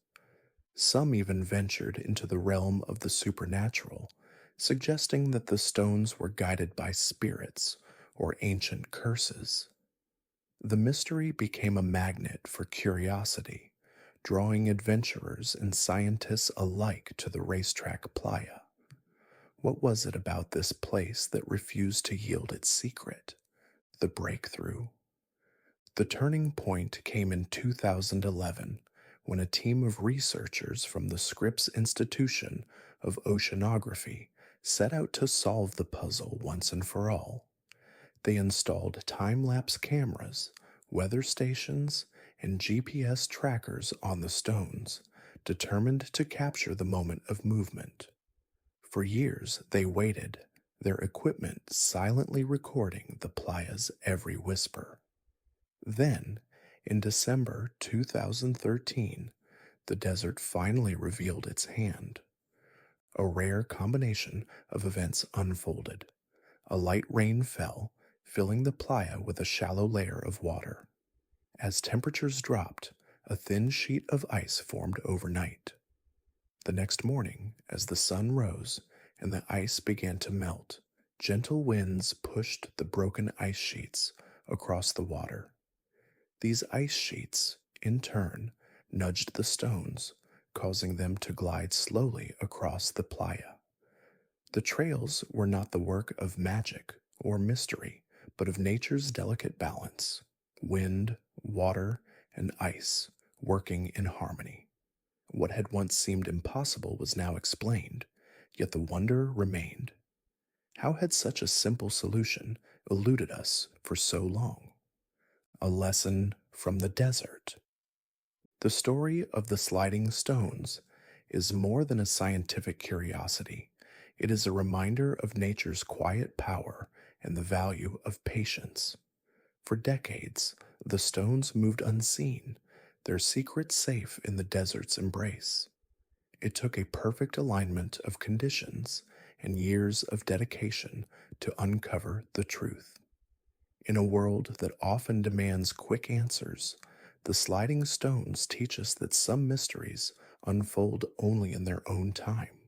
Some even ventured into the realm of the supernatural, suggesting that the stones were guided by spirits or ancient curses. The mystery became a magnet for curiosity, drawing adventurers and scientists alike to the racetrack playa. What was it about this place that refused to yield its secret? The breakthrough. The turning point came in 2011 when a team of researchers from the Scripps Institution of Oceanography set out to solve the puzzle once and for all. They installed time-lapse cameras, weather stations, and GPS trackers on the stones, determined to capture the moment of movement. For years they waited, their equipment silently recording the playa's every whisper. Then, in December 2013, the desert finally revealed its hand. A rare combination of events unfolded. A light rain fell, filling the playa with a shallow layer of water. As temperatures dropped, a thin sheet of ice formed overnight. The next morning, as the sun rose and the ice began to melt, gentle winds pushed the broken ice sheets across the water. These ice sheets, in turn, nudged the stones, causing them to glide slowly across the playa. The trails were not the work of magic or mystery, but of nature's delicate balance: wind, water, and ice working in harmony. What had once seemed impossible was now explained, yet the wonder remained. How had such a simple solution eluded us for so long? A lesson from the desert. The story of the sliding stones is more than a scientific curiosity. It is a reminder of nature's quiet power and the value of patience. For decades, the stones moved unseen, their secret safe in the desert's embrace. It took a perfect alignment of conditions and years of dedication to uncover the truth. In a world that often demands quick answers, the sliding stones teach us that some mysteries unfold only in their own time.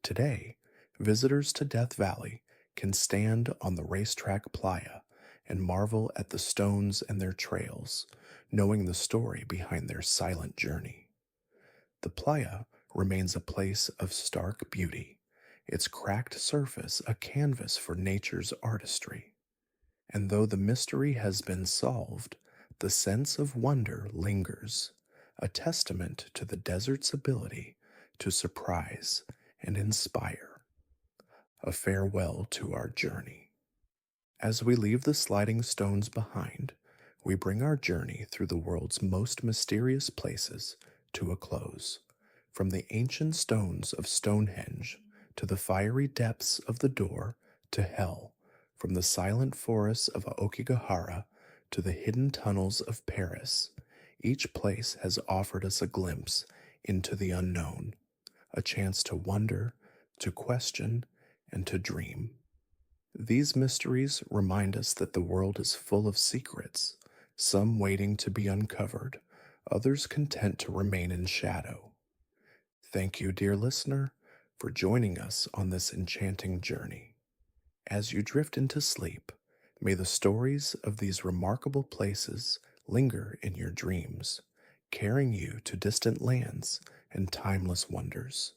Today, visitors to Death Valley can stand on the racetrack playa and marvel at the stones and their trails, knowing the story behind their silent journey. The playa remains a place of stark beauty, its cracked surface a canvas for nature's artistry. And though the mystery has been solved, the sense of wonder lingers, a testament to the desert's ability to surprise and inspire. A farewell to our journey. As we leave the sliding stones behind, we bring our journey through the world's most mysterious places to a close. From the ancient stones of Stonehenge to the fiery depths of the door to hell, From the silent forests of Aokigahara to the hidden tunnels of Paris, each place has offered us a glimpse into the unknown, a chance to wonder, to question, and to dream. These mysteries remind us that the world is full of secrets, some waiting to be uncovered, others content to remain in shadow. Thank you, dear listener, for joining us on this enchanting journey. As you drift into sleep, may the stories of these remarkable places linger in your dreams, carrying you to distant lands and timeless wonders.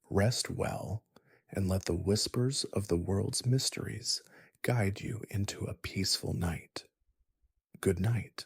Rest well, and let the whispers of the world's mysteries guide you into a peaceful night. Good night.